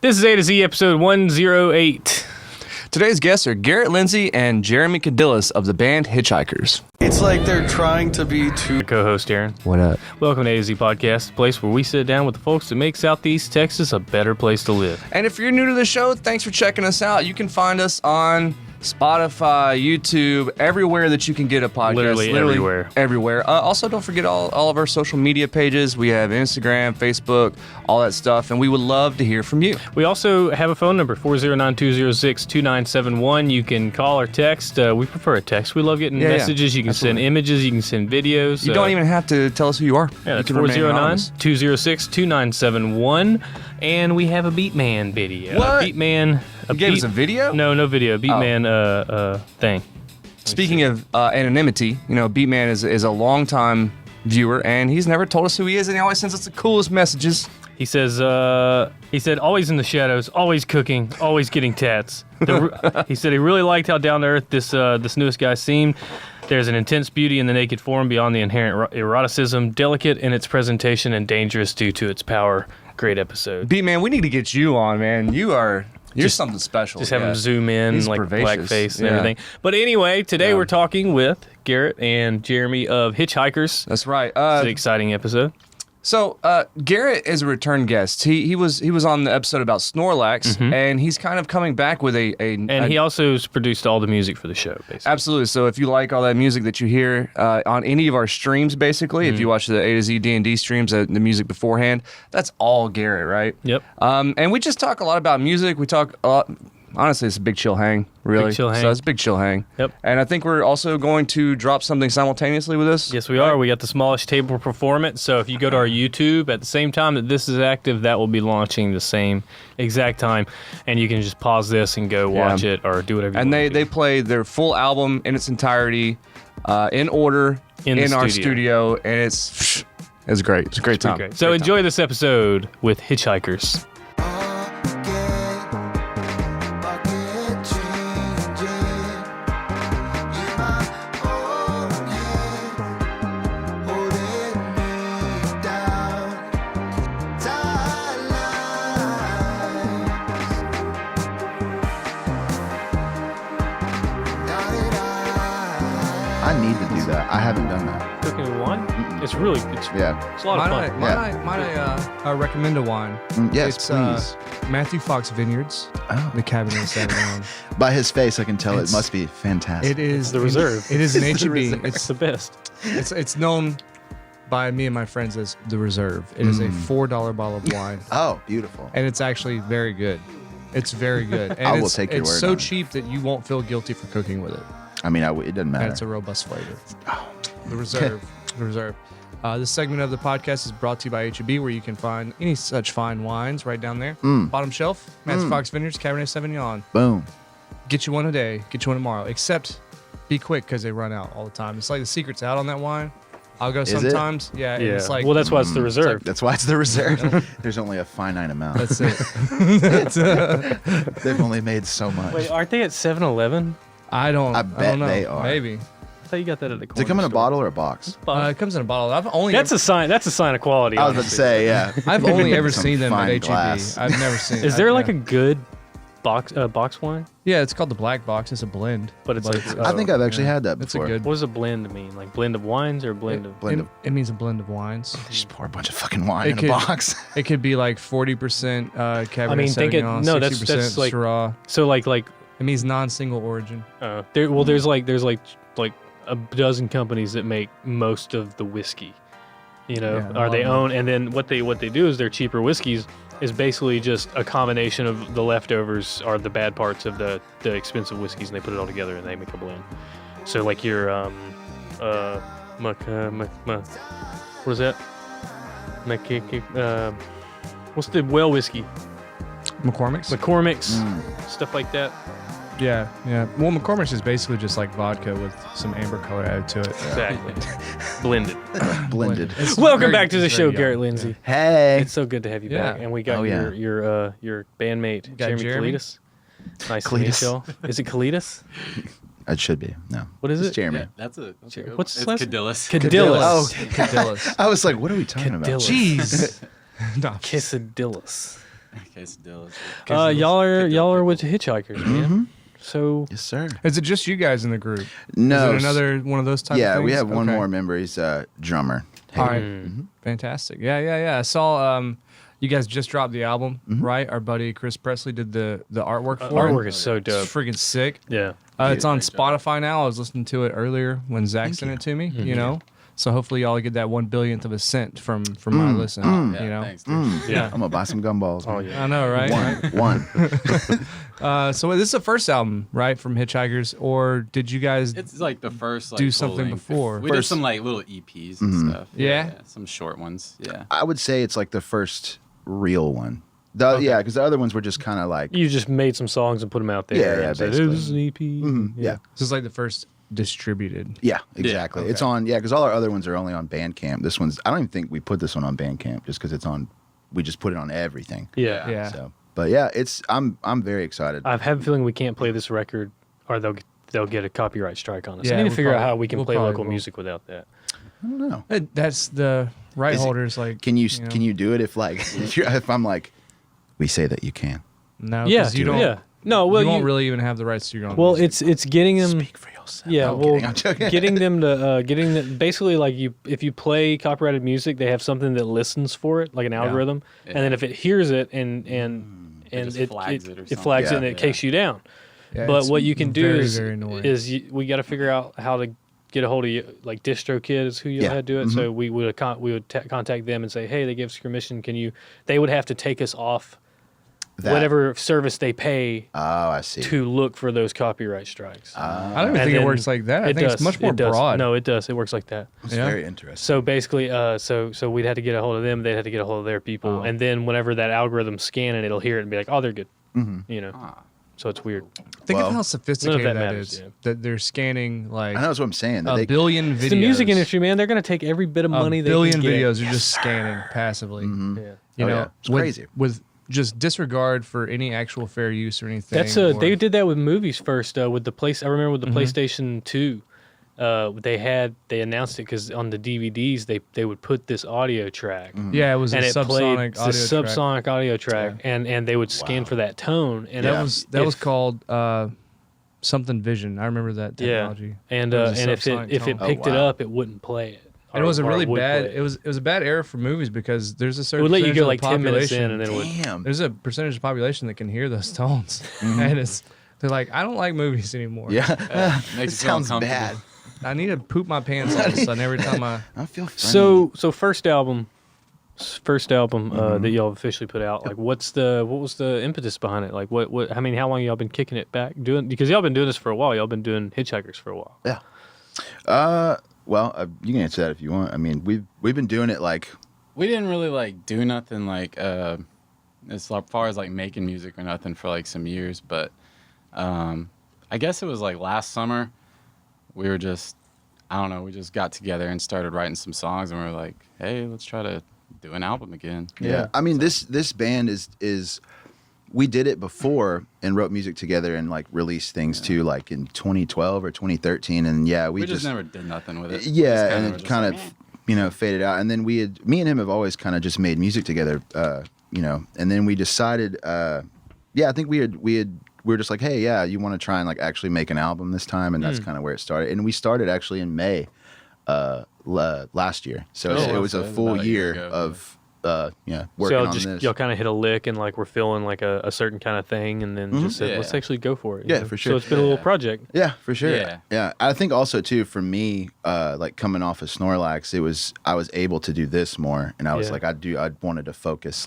This is A to Z episode 108. Today's guests are Garrett Lindsey and Jeremy Kadilis of the band Hitchhikers. It's like they're trying to be too... Co-host Aaron. What up? Welcome to A to Z Podcast, the place where we sit down with the folks that make Southeast Texas a better place to live. And if you're new to the show, thanks for checking us out. You can find us on Spotify, YouTube, everywhere that you can get a podcast. Literally everywhere. Everywhere. Also, don't forget all of our social media pages. We have Instagram, Facebook, all that stuff, and we would love to hear from you. We also have a phone number, 409-206-2971. You can call or text. We prefer a text. We love getting messages. You can Absolutely. send images. You can send videos. You don't even have to tell us who you are. Yeah, you that's 409-206-2971. And we have a Beatman video. What? Beatman. You gave us a video? No video. Beatman thing. Speaking of anonymity, you know, Beatman is a longtime viewer, and he's never told us who he is, and he always sends us the coolest messages. He says, always in the shadows, always cooking, always getting tats. He said he really liked how down to earth this newest guy seemed. There's an intense beauty in the naked form beyond the inherent eroticism, delicate in its presentation and dangerous due to its power. Great episode. Beatman, we need to get you on, man. You're something special. Just have him zoom in, He's like pervacious. blackface and everything. But anyway, today we're talking with Garrett and Jeremy of Hitchhikers. That's right. It's an exciting episode. So Garrett is a return guest. He was on the episode about Snorlax, and he's kind of coming back with And he also produced all the music for the show, basically. Absolutely. So if you like all that music that you hear on any of our streams, basically, if you watch the A to Z D&D streams, the music beforehand, that's all Garrett, right? Yep. And we just talk a lot about music. We talk a lot. Honestly, it's a big chill hang, really. Big chill hang. So it's a big chill hang. Yep. And I think we're also going to drop something simultaneously with this. Yes, we are. We got the Smallish Table Performance. So if you go to our YouTube at the same time that this is active, that will be launching the same exact time. And you can just pause this and go watch it or do whatever you want. And they play their full album in its entirety, in order, in our studio. And it's great. It's a great time. Great. So enjoy this episode with Hitchhikers. I need to do that. I haven't done that. Cooking with wine? It's really, it's a lot of fun. Might I recommend a wine? Yes, It's, please. Matthew Fox Vineyards, the Cabernet Sauvignon. By his face, I can tell it It's- must be fantastic. It is the reserve. It is an It's the HEB. reserve. It's the best. It's known by me and my friends as the Reserve. It is a $4 bottle of wine, Oh, beautiful. and it's actually very good. It's very good. And I will it's, take your it's word so on it. cheap that you won't feel guilty for cooking with it. I mean, it doesn't matter. And it's a robust flavor. The Reserve. The Reserve. This segment of the podcast is brought to you by HEB, where you can find any such fine wines right down there. Bottom shelf, Matthew Fox Vineyards, Cabernet Sauvignon. Boom. Get you one a day, get you one tomorrow. Except be quick because they run out all the time. It's like the secret's out on that wine. I'll go it? sometimes. Yeah. And it's like, well, that's why it's the reserve. That's why it's the reserve. There's only a finite amount. that's it. They've only made so much. Wait, aren't they at 7-Eleven? I don't bet know. they are. Maybe. I thought you got that at the corner Does it come in a store. bottle or a box? It comes in a bottle. I've only That's a sign of quality. I was about to say, yeah. I've only ever Some seen them at fine HEB. glass. I've never seen. Is there I've like a never- good box wine? Yeah, it's called the Black Box. It's a blend. But it's like I think I've actually had that It's a before. good. what does a blend mean? Like blend of wines or blend of Blend of, It means a blend of wines. just pour a bunch of fucking wine It in could- a box. It could be like 40% Cabernet I mean, think it- Sauvignon, no, 60% that's like- Syrah. so like It means non-single origin. there's like a dozen companies that make most of the whiskey. You know, Yeah, are they well, own? And then what they do is their cheaper whiskeys is basically just a combination of the leftovers are the bad parts of the expensive whiskeys, and they put it all together and they make a blend. So like your what is that? What's the well whiskey? McCormick's? McCormick's, stuff like that. Yeah. Well, McCormick's is basically just like vodka with some amber color added to it. Exactly. Blended. Blended. It's Welcome very- back to the it's show, very Garrett young. Lindsey. Hey. It's so good to have you Yeah. back. And we got Oh, yeah. your bandmate, got Jeremy Jeremy? Kadilis. Nice to meet Kalidas. y'all. Is it Kalidas? It should be. No. What is It's it? Jeremy. Yeah, that's a good What's his one. last It's Kadilis. Kadilis. Oh, Kadilis. I was like, what are we talking about? Kadilis. Jeez. No. Kissadillis. Quesadillas. Y'all are with the Hitchhikers, man. So Yes, sir. Is it just you guys in the group? No. Is it another one of those type of Yeah, things? we have one Okay. more member. He's a drummer. All right. Fantastic. Yeah. I saw you guys just dropped the album, right? Our buddy Chris Presley did the artwork for it. artwork is so It's dope. freaking sick. Yeah. It's on Spotify now. I was listening to it earlier when Zach sent it to me, you know? So hopefully y'all get that 1/1000th of a cent from my listen, you know? Thanks, dude. Yeah. I'm gonna buy some gumballs. Oh man. yeah. I know, right? One. So this is the first album, right, from Hitchhikers, or did you guys? It's like the first like Do full something length. before. We did First- some like little EPs and stuff. Yeah? some short ones. Yeah. I would say it's like the first real one. Yeah, because the other ones were just kind of like You just made some songs and put them out there. Yeah, and said, basically. this is an EP. yeah. This is like the first distributed. Yeah, exactly. okay. It's on, because all our other ones are only on Bandcamp. This one's, I don't even think we put this one on Bandcamp just because it's on, we just put it on everything. Yeah. Yeah. So, but yeah, I'm very excited. I have a feeling we can't play this record, or they'll get a copyright strike on us. Yeah, I need to we'll figure out probably- how we can we'll play probably local will. music without that. I don't know. That's the right Is it- holders. Like, Can you know? can you do it if like if I'm like, we say that you can. No, Yeah. 'cause you don't. Yeah. No. Well, you won't really even have the rights to your own. Well, music. it's getting them. Speak for yourself. Yeah, No, I'm well, kidding, I'm joking. getting them to basically like if you play copyrighted music, they have something that listens for it, like an algorithm, and then if it hears it and just flags it or it something. flags it Yeah. and it takes you down. Yeah, But it's what you can do very, is very annoying. we got to figure out how to get a hold of you, like DistroKid is who you Yeah. had to do it. So we would contact them and say, hey, they give us permission. Can you? They would have to take us off That- whatever service they pay Oh, I see. to look for those copyright strikes. I don't even And think it then works like that. I think it's much more It does. broad. No, it does. It works like that. It's Yeah. very interesting. So basically, so we'd have to get a hold of them. They'd have to get a hold of their people, and then whenever that algorithm's scanning, it'll hear it and be like, "Oh, they're good," you know. So it's weird. Think Well, of how sophisticated none of that that matters, is. yeah. That they're scanning like I know that's what I'm saying. That a they, billion videos. It's the music industry, man. They're gonna take every bit of money A they billion can get. videos are just scanning passively. Yeah. You Oh, know, yeah. It's with, crazy. with just disregard for any actual fair use or anything. That's or- they did that with movies first with the place. I remember with the PlayStation 2. They announced it because on the DVDs they would put this audio track. Yeah, it was And a it played subsonic audio the track. subsonic audio track, and they would scan for that tone. And That Yeah. was if- called something Vision. I remember that technology. and It was a and if subsonic it tone. picked it wow. up, it wouldn't play it. And it was a Or really would bad. play It was a bad era for movies because there's a It certain would let you percentage go of like the 10 minutes population- in, and then it would. damn. There's a percentage of the population that can hear those tones, and they're like, I don't like movies anymore. Yeah, Makes it you feel sounds uncomfortable. bad. I need to poop my pants all of a sudden every time I. I feel funny. So first album that y'all officially put out. Like, what was the impetus behind it? Like, how long y'all been kicking it back doing? Because y'all been doing this for a while. Y'all been doing Hitchhikers for a while. Yeah. Well, you can answer that if you want. I mean, we've been doing it like We didn't really like do nothing like as far as like making music or nothing for like some years, but I guess it was like last summer we were just I don't know, we just got together and started writing some songs and we were like, hey, let's try to do an album again. Yeah. I mean, this band is we did it before and wrote music together and like released things too, like in 2012 or 2013, and We just never did nothing with it. Yeah, and it kind of faded out. And then me and him have always kind of just made music together, and then we decided, I think we were just like, hey, yeah, you want to try and like actually make an album this time, and that's kind of where it started. And we started actually in May last year, so it was a so full about a year year ago, of working So on this. y'all kind of hit a lick and like we're feeling like a certain kind of thing, and then just said, Yeah. let's actually go for it. Yeah, for sure. So it's been a little project. Yeah, for sure. Yeah. Yeah. I think also too for me, like coming off of Snorlax, I was able to do this more, and I was Yeah. like, I wanted to focus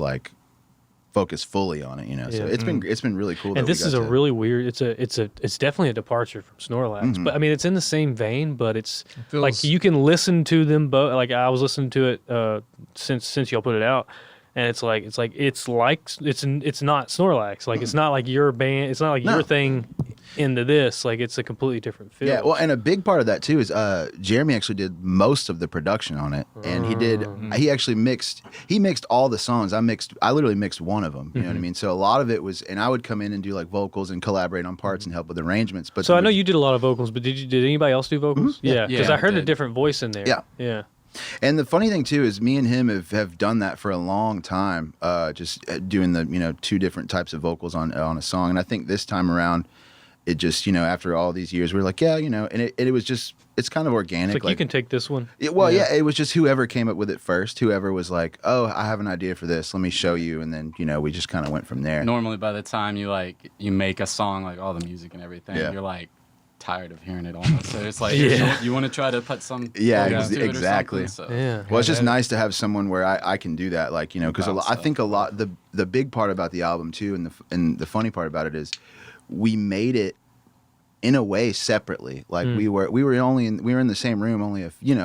fully on it, So Yeah. it's been really cool. And that this we is got a to- really weird. It's definitely a departure from Snorlax, but I mean it's in the same vein. But it's feels- like you can listen to them both. Like I was listening to it since y'all put it out, and it's not Snorlax. Like it's not like your band. It's not like No. your thing into this. Like it's a completely different feel. Yeah, well, and a big part of that too is Jeremy actually did most of the production on it, and he actually mixed all the songs. I literally mixed one of them. You know what I mean? So a lot of it was, and I would come in and do like vocals and collaborate on parts and help with arrangements. But So I know you did a lot of vocals, but did anybody else do vocals? Yeah, Yeah, because I I heard a did. different voice in there. Yeah. yeah. And the funny thing too is me and him have done that for a long time, just doing the 2 different types of vocals on a song. And I think this time around, it just after all these years, we're like, and it was just, it's kind of organic. It's like you can take this one. It was just whoever came up with it first, whoever was like, oh, I have an idea for this, let me show you, and then we just kind of went from there. Normally, by the time you make a song, like all the music and everything, Yeah. you're like tired of hearing it almost. So it's like you want to try to put some focus to it exactly. or something, so. Yeah. Well, it's just nice to have someone where I can do that, like because I think the big part about the album too, and the funny part about it is we made it in a way separately. Like we were in the same room only a few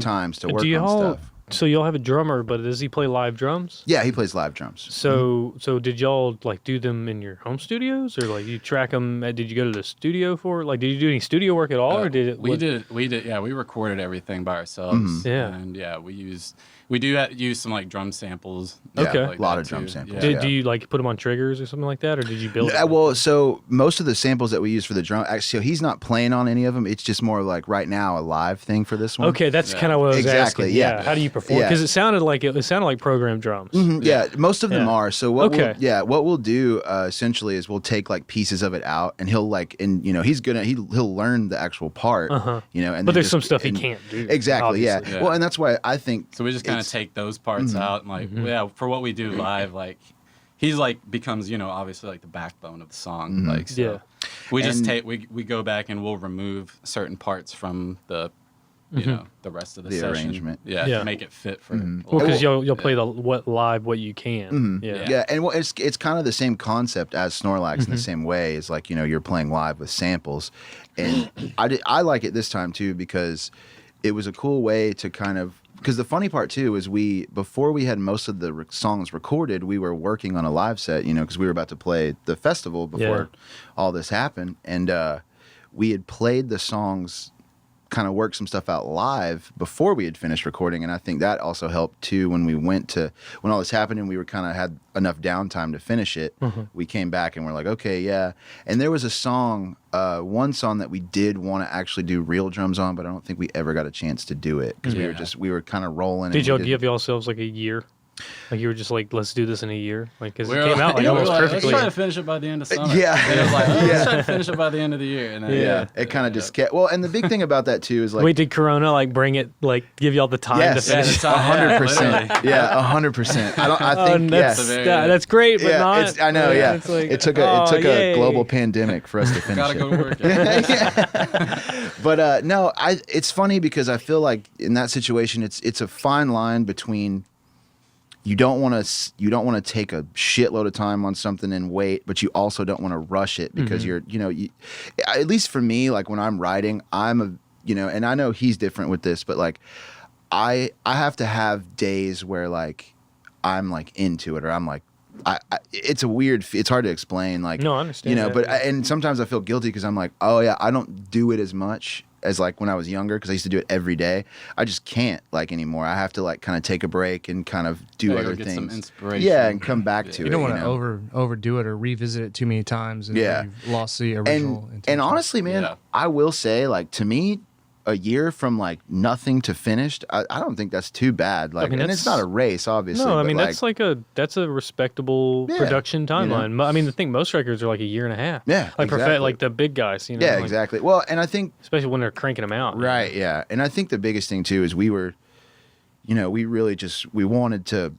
times to work on stuff. So y'all have a drummer, but does he play live drums? Yeah, he plays live drums. So did y'all like do them in your home studios, or like you track them? Did you go to the studio for it? Like, did you do any studio work at all, or did it? We did. Yeah, we recorded everything by ourselves. Yeah. And we do use some like drum samples. Yeah, Okay. like a lot that of drum too. samples. Yeah. Do you like put them on triggers or something like that, or did you build? Well, so most of the samples that we use for the drum, actually, he's not playing on any of them. It's just more like right now a live thing for this one. Okay, that's kind of what I was Exactly, asking. yeah. How do you perform? Yeah. Because it sounded like programmed drums. Yeah, most of them Yeah. are. So what Okay. what we'll do essentially is we'll take like pieces of it out, and he'll he'll learn the actual part. And But then there's just- some stuff he and- can't do. Exactly. Yeah. obviously. Yeah. Well, and that's why I think So we just kind of take those parts out and like for what we do live, like he's like becomes obviously like the backbone of the song. Like so Yeah. we just And- we go back and we'll remove certain parts from the the rest of the The session. arrangement. Yeah, Yeah. to make it fit for Well, because you'll play what you can. Yeah. Yeah, and well, it's kind of the same concept as Snorlax in the same way. It's like you're playing live with samples, and I like it this time too because it was a cool way to kind of. Because the funny part too is before we had most of the songs recorded, we were working on a live set. Because we were about to play the festival before all this happened, and we had played the songs. Kind of work some stuff out live before we had finished recording, and I think that also helped too when all this happened and we were kind of had enough downtime to finish it. We came back and we're like, okay, yeah. And there was a song, one song that we did want to actually do real drums on, but I don't think we ever got a chance to do it because we were kind of rolling. Did y'all and give yourselves like a year? Like you were just like, let's do this in a year, like because it We're came out like we were almost like, perfectly. Let's try to finish it by the end of summer. Yeah. And it was like, let's try to finish it by the end of the year. And then, it kind of just kept. Well, and the big thing about that too is like. Wait, did Corona like bring it, like give y'all the time to Yes, finish? 100%. Yeah, 100%. I think that's great, but not. I know. Yeah, It's like, it took a yay. global pandemic for us to finish Gotta it. go to work. Yeah. But no, it's funny because I feel like in that situation, it's a fine line between you don't want to take a shitload of time on something and wait, but you also don't want to rush it because you're at least for me, like when I'm writing, and I know he's different with this, but like I have to have days where like I'm like into it or I'm like. It's hard to explain. Like, No, I understand that, but yeah. and sometimes I feel guilty because I'm like, oh yeah, I don't do it as much as like when I was younger because I used to do it every day. I just can't like anymore. I have to like kind of take a break and kind of do Gotta go other get things. some inspiration. Yeah, and come back to it. You don't want to overdo it or revisit it too many times, and Yeah. you've lost the original. and intention. honestly, man, Yeah. I will say like to me. A year from like nothing to finished, I don't think that's too bad. Like, mean, and it's that's- not a race, obviously. No, I but, mean like, that's a respectable Yeah, production timeline. I mean, the thing most records are like a year and a half. Yeah, like exactly. like the big guys. yeah, like, exactly. Well, and I think especially when they're cranking them out. right, yeah, and I think the biggest thing too is we really we wanted to.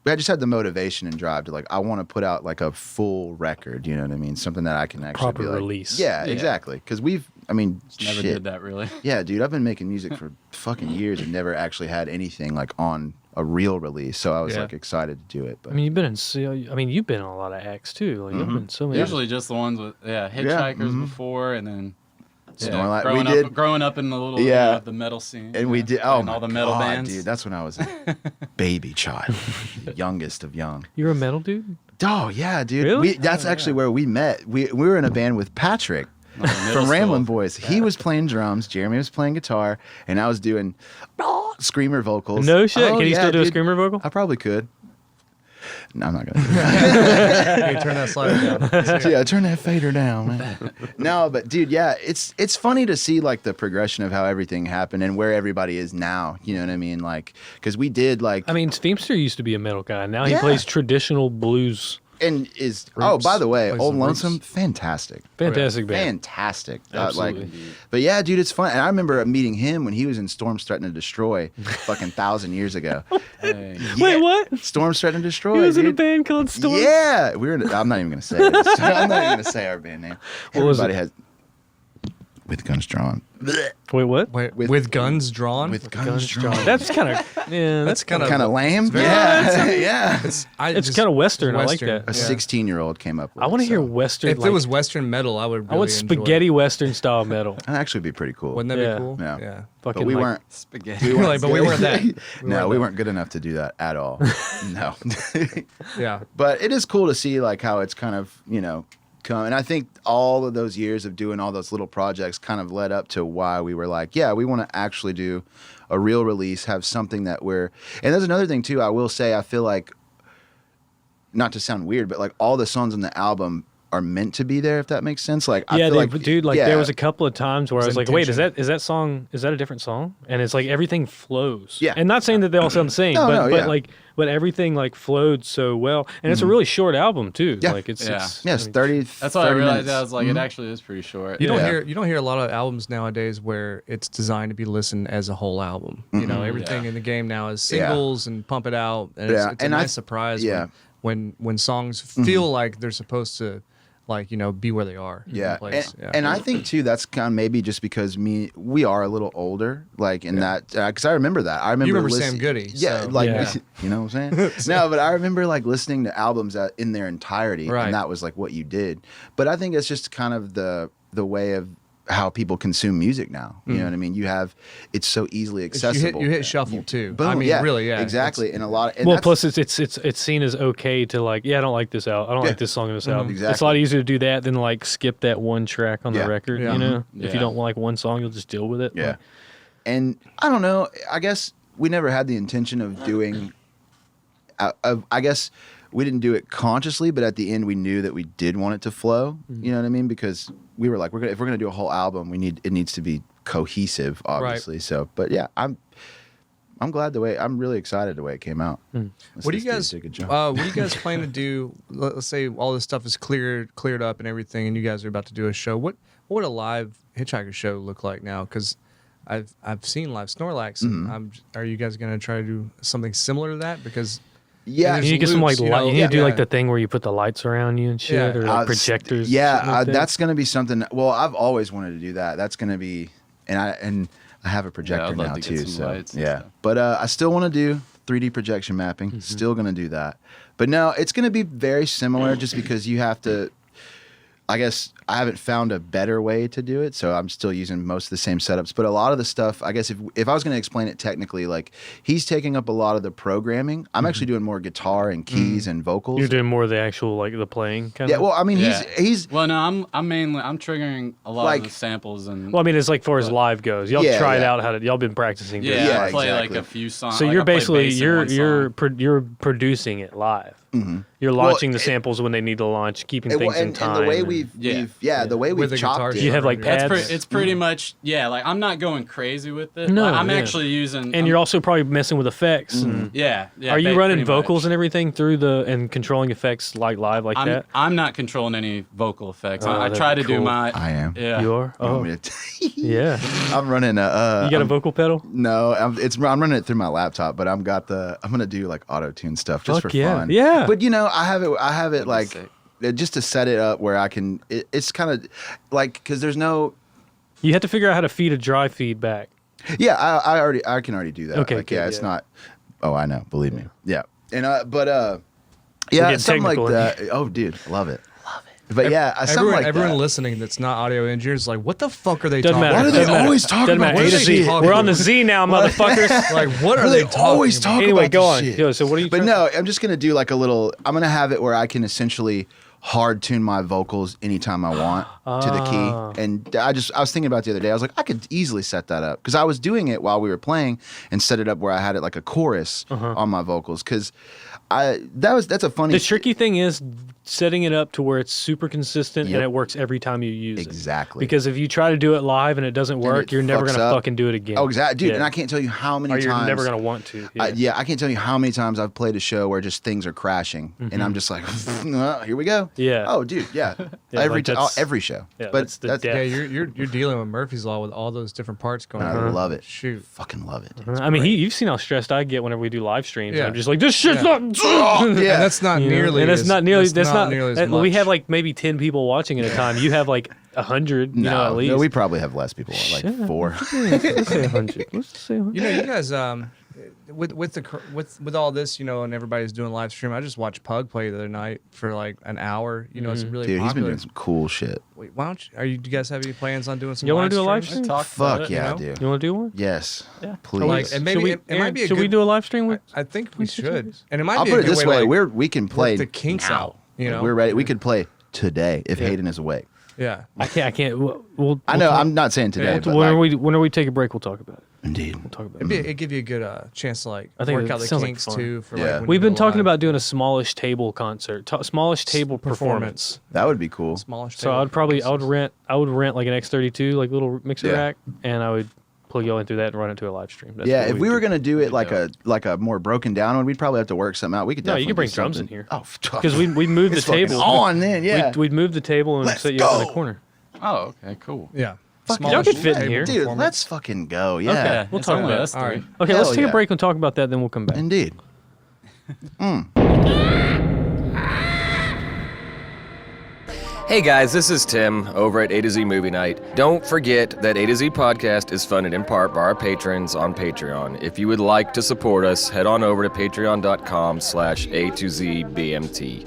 I just had the motivation and drive to like I want to put out like a full record. You know what I mean? Something that I can actually Proper be like, release. Yeah, exactly. Because Never shit. did that really. Yeah, dude, I've been making music for fucking years and never actually had anything like on a real release. So I was Yeah. like excited to do it. But I mean, you've been on a lot of acts too. Like you've been so many. Usually just the ones with Hitchhikers before, and then Snorlax. growing growing up in the little the metal scene. And we did. Oh and my all the metal God, bands. dude! That's when I was a baby child, youngest of young. You're a metal dude. Oh yeah, dude. Really? That's actually where we met. We were in a band with Patrick Middle from school. Ramblin' Boys. He was playing drums, Jeremy was playing guitar, and I was doing screamer vocals. No shit. Oh, Can you yeah, still do a dude. screamer vocal? I probably could. No, I'm not gonna do that. Hey, turn that slider down. Yeah, turn that fader down, man. No, but dude, yeah, it's funny to see like the progression of how everything happened and where everybody is now. You know what I mean? Like, because we did like, I mean, Feemster used to be a metal guy. Now he Yeah. plays traditional blues. and is Roots. by the way, Plays Old the Roots. Lonesome, fantastic. Fantastic band. Fantastic. Absolutely. But yeah, dude, it's fun. And I remember meeting him when he was in Storms Threatening to Destroy fucking 1,000 years ago. Hey. Wait, what? Storms Threatening to He Destroy. was in a dude. band called Storm. Yeah. I'm not even going to say it. I'm not even going to say our band name. What was Everybody it? has. With guns drawn. Wait, what? Wait, With- with guns drawn? With guns drawn. That's kind of That's kind of Kind of lame. very- Yeah. Yeah. It's kind of Western. I like that. A 16-year-old came up with I want to it, hear so Western. If like, it was Western metal, I would. Really I want enjoy spaghetti it. Western style metal. That'd actually be pretty cool. Wouldn't that Yeah. be cool? Yeah. Yeah. Fucking But we like- weren't. Spaghetti. Like, but we weren't that. No, weren't we that. weren't good enough to do that at all. No. Yeah. But it is cool to see like how it's kind of, come. And I think all of those years of doing all those little projects kind of led up to why we were like, yeah, we want to actually do a real release, have something that we're. And there's another thing too. I will say, I feel like, not to sound weird, but like all the songs on the album are meant to be there, if that makes sense. Like, I Yeah, feel like, dude. Like yeah. there was a couple of times where I It's was like, "Wait, intention. is that song? Is that a different song?" And it's like everything flows. Yeah. And not saying that they all sound the same, No, but no, yeah. but everything like flowed so well, and it's a really short album too. Yeah. Like it's Yeah. Yes, I mean, 30. That's why I 30 realized. minutes. I was like, it actually is pretty short. You don't Yeah. hear a lot of albums nowadays where it's designed to be listened as a whole album. You know, everything Yeah. in the game now is Yeah. singles and pump it out, and Yeah. it's a And I- nice surprise yeah. when songs feel like they're supposed to, like, be where they are. in Yeah. place. And I think too that's kind of maybe just because we are a little older, like in that because I remember that. I remember remember listen- Sam Goody, Yeah, so- like Yeah. you know what I'm saying? No, but I remember like listening to albums in their entirety, Right. and that was like what you did. But I think it's just kind of the way of how people consume music now. You know what I mean? It's so easily accessible. You hit shuffle too. Boom, I mean, yeah, really, yeah. exactly. And a lot. And well, that's- plus it's seen as okay to like, yeah, I don't like this out. I don't Yeah. like this song in this album. It's a Exactly. lot easier to do that than like skip that one track on Yeah. the record. Yeah. You know, if you Yeah. don't like one song, you'll just deal with it. Yeah. Like, And I don't know. I guess we never had the intention of doing. I guess we didn't do it consciously, but at the end we knew that we did want it to flow. You know what I mean? Because we were like, if we're gonna do a whole album, it needs to be cohesive, obviously. So, but yeah, I'm glad I'm really excited the way it came out. What do you guys? Did a good job. What do you guys plan to do? Let's say all this stuff is cleared up and everything, and you guys are about to do a show. What would a live Hitchhiker show look like now? Because I've seen live Snorlax. And are you guys gonna try to do something similar to that? Because Yeah, you need to get some like loops, light. You need to do yeah. like the thing where you put the lights around you and shit, Yeah. or like projectors. Yeah, something like that. that's gonna be something. Well, I've always wanted to do that. That's gonna be, and I have a projector I'd love now to get too. some So lights and yeah, stuff. but I still want to do 3D projection mapping. Still gonna do that. But no, it's gonna be very similar, just because you have to. I guess I haven't found a better way to do it, so I'm still using most of the same setups. But a lot of the stuff, I guess, if I was going to explain it technically, like he's taking up a lot of the programming. I'm actually doing more guitar and keys and vocals. You're doing more of the actual like the playing kind Yeah, of. well, I mean, Yeah. he's Well, no, I'm mainly triggering a lot Like- of the samples and Well, I mean, it's like far as live goes. Y'all Yeah, tried yeah. out how to. Y'all been practicing. doing yeah, it. Yeah, I play exactly. like a few songs. So like, you're I play basically bass in one song. you're producing it live. You're launching the samples when they need to launch, keeping and, things in and time. the way and- we've Yeah. the way With we've the guitar chopped it. you have like That's pads. It's pretty much like I'm not going crazy with it. No, Like, I'm yeah. actually using. and you're also probably messing with effects. And yeah. are you running pretty vocals much. and everything through and controlling effects like live like that? I'm not controlling any vocal effects. Oh, I that'd try be to do cool. my. I am. Yeah. You are? You want Oh, me to yeah. I'm running a. You got a vocal pedal? No, I'm running it through my laptop, but I'm gonna do like auto tune stuff just Fuck for yeah. fun. Yeah. But I have it like sick. just to set it up where I can. It's kind of like because there's no. You have to figure out how to feed a dry feedback. Yeah, I can already do that. Okay, Like, good, yeah, it's yeah. not. Oh, I know. Believe me. Yeah, and We're yeah, getting something like technical that. Oh, dude, love it. But yeah, something everyone, like everyone that. listening that's not audio engineers is like, what the fuck are they Doesn't talking matter. Why do about? they Doesn't matter. always talk Doesn't about matter. A to this Z. shit? We're on the Z now, motherfuckers. Like, what are They they talking always about? talk Anyway, about go this on. shit. Yo, so what are you But trying- no, I'm just gonna do like a little. I'm gonna have it where I can essentially hard tune my vocals anytime I want to the key. And I was thinking about it the other day. I was like, I could easily set that up because I was doing it while we were playing and set it up where I had it like a chorus on my vocals because That's a funny. The tricky thing is setting it up to where it's super consistent Yep. and it works every time you use it. Exactly. Because if you try to do it live and it doesn't work, it you're never fucks going to up. fucking do it again. Oh, exactly, dude. Yeah. And I can't tell you how many Or you're times. never going to want to. I can't tell you how many times I've played a show where just things are crashing, and I'm just like, oh, here we go. Yeah. Oh, dude, yeah. Yeah, every like that's- every show. yeah, but that's the death. Yeah, you're dealing with Murphy's Law with all those different parts going I on. love it. Shoot. Fucking love it. Dude. I mean, you've seen how stressed I get whenever we do live streams. Yeah. I'm just like, this shit's Yeah. not. Yeah. And that's not You know? nearly. And that's as- not nearly. That's not. nearly as that- much. we have like maybe 10 people watching at a time. You have like 100. You know, at least. No, we probably have less people, like 4. Let's say 100. Let's just say 100. You know, you guys, with all this, you know, and everybody's doing live stream. I just watched Pug play the other night for like an hour. You know, it's really Dude, he's been popular. doing some cool shit. Wait, why don't you? Do you guys have any plans on doing some? You wanna do a live streams? stream? Talk about Fuck it, yeah, you know? dude. You want to do one? Yes. Yeah. Please. Like, and maybe Should we, it might be a should we good- do a live stream with? I think we with should, Hitchhikers? and it might I'll be put a it good this way. way: Like, we can play work the kinks now. out. You know, We're ready. We could play today if Hayden is awake. Yeah. I can't. We'll I know. I'm not saying today, Yeah. but whenever we take a break, we'll talk about it. indeed. We'll talk about It'd, it. it'd give you a good chance to like I think work it out the sounds like kinks fun. too. For Yeah. like when We've you been go talking live. about doing a smallish table concert, smallish table performance. That would be cool. smallish. So I would rent like an X32, like little mixer Yeah. rack, and I would plug y'all in through that and run it to a live stream. That's Yeah, what if we would were do. gonna do it like a more broken down one, we'd probably have to work something out. We could No, you definitely can bring do drums in something. here. Oh, because we moved the it's fucking table. on then. Yeah, We'd move the table and Let's set you up in go. the corner. Oh, okay, cool. Yeah. Fuck, y'all could fit in table here. dude. performance. Let's fucking go. Yeah, Okay. We'll It's talk only about us All right. three. Okay, Hell let's take yeah. a break and talk about that. Then we'll come back. indeed. Hey guys, this is Tim over at A to Z Movie Night. Don't forget that A to Z Podcast is funded in part by our patrons on Patreon. If you would like to support us, head on over to patreon.com/A to Z BMT.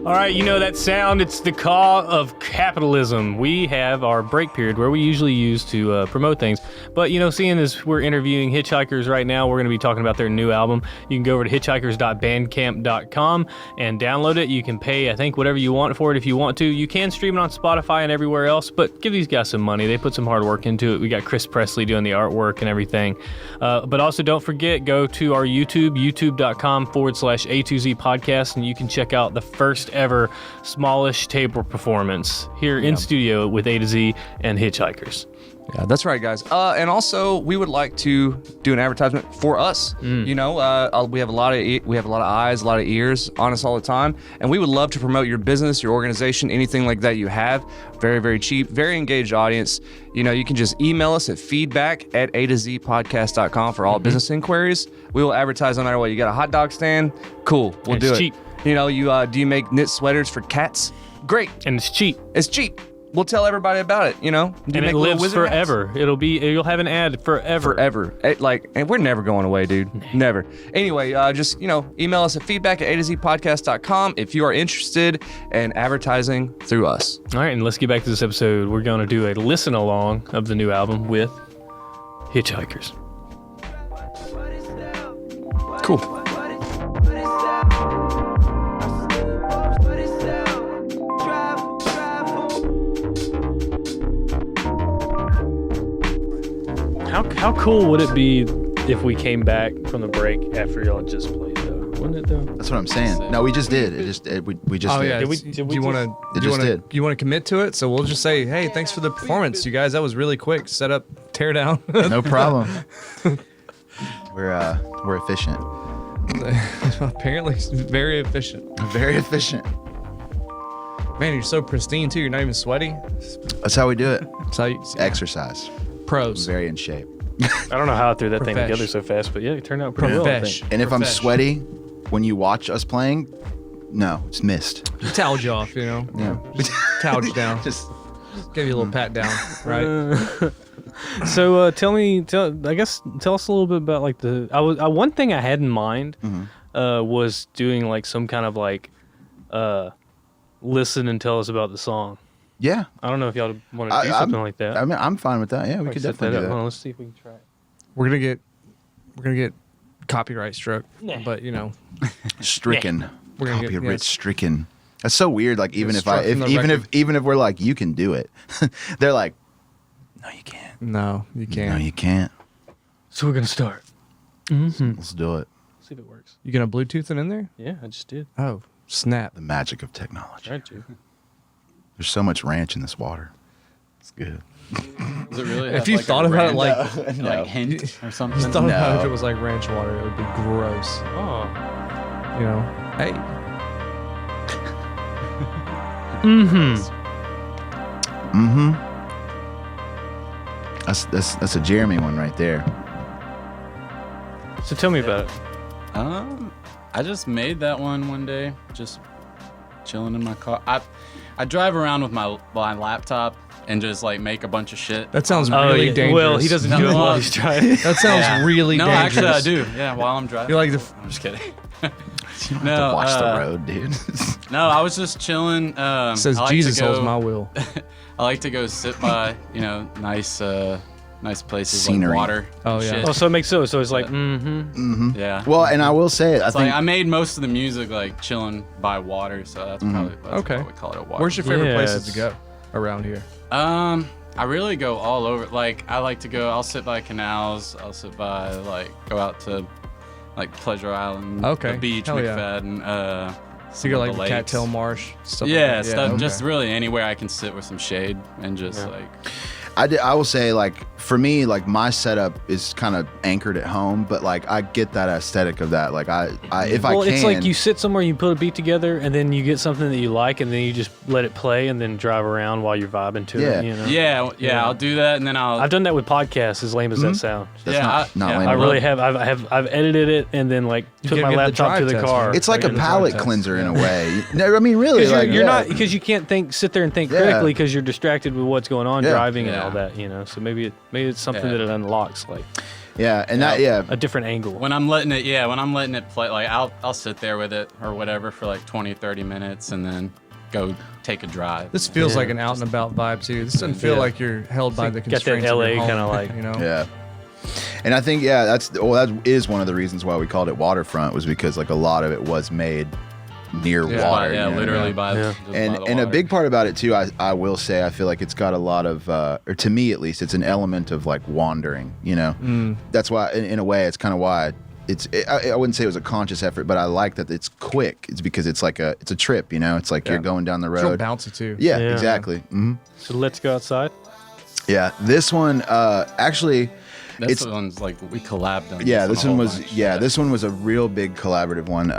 All right, you know that sound? It's the call of capitalism. We have our break period where we usually use to promote things. But, you know, seeing as we're interviewing Hitchhikers right now, we're going to be talking about their new album. You can go over to hitchhikers.bandcamp.com and download it. You can pay, I think, whatever you want for it if you want to. You can stream it on Spotify and everywhere else, but give these guys some money. They put some hard work into it. We got Chris Presley doing the artwork and everything. But also don't forget, go to our YouTube, youtube.com/A2Z podcast, and you can check out the first ever smallish table performance here in studio with A to Z and Hitchhikers. Yeah, that's right, guys. And also, we would like to do an advertisement for us. You know, we have a lot of eyes, a lot of ears on us all the time, and we would love to promote your business, your organization, anything like that you have. Very, very cheap, very engaged audience. You know, you can just email us at feedback@atozpodcast.com for all business inquiries. We will advertise no matter what. You got a hot dog stand? Cool, we'll And do it's it. cheap. You know, do you make knit sweaters for cats? Great, And it's cheap. it's cheap. We'll tell everybody about it. You know, Do you And make it little lives wizard hats? forever. You'll have an ad forever. Forever. And we're never going away, dude. Never. Anyway, just, you know, email us at feedback@atozpodcast.com if you are interested in advertising through us. All right, and let's get back to this episode. We're going to do a listen along of the new album with Hitchhikers. Cool. How cool would it be if we came back from the break after y'all just played, though? Wouldn't it, though? That's what I'm saying. No, we just did. We just Oh did. yeah. Did we- Do did we you want It to? just did. You want to commit to it? So we'll just say, hey, thanks for the performance, you guys. That was really quick. Set up, tear down. No problem. We're efficient. Apparently, very efficient. Very efficient. Man, you're so pristine too. You're not even sweaty. That's how we do it. That's how you Exercise. pros. Very in shape. I don't know how I threw that thing Profesh. together so fast, but yeah, it turned out pretty well, I Profesh. think. And if I'm Profesh. sweaty when you watch us playing, no, it's missed. Towel you off, you know. Yeah. Just towel you down. Just Give you a little pat down, right? So tell us a little bit about like one thing I had in mind was doing like some kind of like listen and tell us about the song. yeah. I don't know if y'all want to do something like that. I mean, I'm fine with that. Yeah, we Like, could set definitely do up. that. Hold on, let's see if we can try it. We're gonna get copyright struck, but you know, Stricken. We're gonna get- Copyright yeah. stricken. That's so weird. Like even if Struck from the even if we're like you can do it, they're like, no, you can't. no, you can't. No, you can't. So we're gonna start. Let's do it. See if it works. You gonna Bluetooth it in there? Yeah, I just did. Oh, snap. The magic of technology. Tried to. There's so much ranch in this water. It's good. Does it really If have, you like, thought a about it ranch, like, like hint or something? just thought about No. if it was like ranch water, it would be gross. Oh. You know? Hey. That's a Jeremy one right there. So tell me about it. I just made that one day, just chilling in my car. I drive around with my laptop and just like make a bunch of shit. That sounds really dangerous. Well, he doesn't do it while he's driving. That sounds Yeah. really no, dangerous. actually I do. Yeah, while I'm driving. You're like the. I'm just kidding. You don't No, have to watch the road, dude. No, I was just chilling. Says I like Jesus to go, holds my will. I like to go sit by, nice places Scenery. like water. Oh, and yeah. shit. Oh, so it makes so. So it's like, Yeah. Well, and I will say, I It's think like I made most of the music like chilling by water, so that's probably Okay. why we call it a water. Where's your favorite Yeah, places to it's- go around here? I really go all over. Like I like to go. I'll sit by canals. I'll sit by go out to like Pleasure Island, Okay. the beach, Hell yeah. McFadden. So you go some like of the lakes. Cattail Marsh stuff. Yeah, like that. stuff. okay. Just really anywhere I can sit with some shade and just like. I will say, like, for me, like, my setup is kind of anchored at home, but like I get that aesthetic of that. Like if I well, can, it's like you sit somewhere, you put a beat together, and then you get something that you like, and then you just let it play, and then drive around while you're vibing to Yeah. it. You know? Yeah, I'll do that, and then I've done that with podcasts. As lame as that sounds. That's yeah, not lame I at all. really have. I've edited it and then like You took gotta my get the laptop to drive the test, car. man. It's like a Right in the palate drive test. cleanser in a way. No, I mean, really, Because like you're yeah. not because you can't sit there and think Yeah. critically because you're distracted with what's going on Yeah. driving and Yeah. all that. So maybe it's something Yeah. that it unlocks like Yeah, and that a different angle. when I'm letting it play, like I'll sit there with it or whatever for like 20-30 minutes, and then go take a drive. This feels Yeah. like an out and about vibe too. This doesn't feel Yeah. like you're held by the Got that constraints of LA your home, kinda like- you know. Yeah. And I think that is one of the reasons why we called it Waterfront, was because like a lot of it was made near Yeah. water. yeah, you know? literally by Yeah. just by And the a water. big part about it too, I will say, I feel like it's got a lot of, or to me at least, it's an element of like wandering. That's why, in a way, it's kind of why I wouldn't say it was a conscious effort, but I like that it's quick. It's because it's like it's a trip. It's like you're going down the It's real road. bouncy too. Yeah, Yeah. exactly. Hmm. So let's go outside. Yeah, this one actually. This one's like we collabed on. Yeah, this this on a one whole was bunch. this one was a real big collaborative one.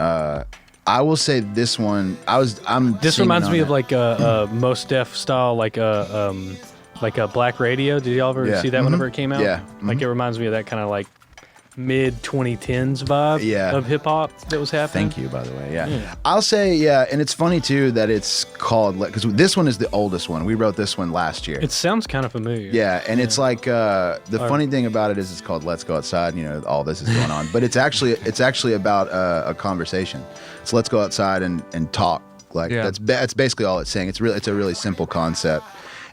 I will say this one. I'm. This singing reminds on me it. of like a Mos Def style, like a Black Radio. Did y'all ever Yeah. see that whenever it came out? Yeah. Like it reminds me of that kind of like mid 2010s vibe Yeah. of hip hop that was happening. Thank you, by the way. Yeah. I'll say and it's funny too that it's called because this one is the oldest one. We wrote this one last year. It sounds kind of familiar. Yeah, and it's like the funny thing about it is it's called "Let's Go Outside." All this is going on, but it's actually about a conversation. So let's go outside and talk. Like that's basically all it's saying. It's a really simple concept,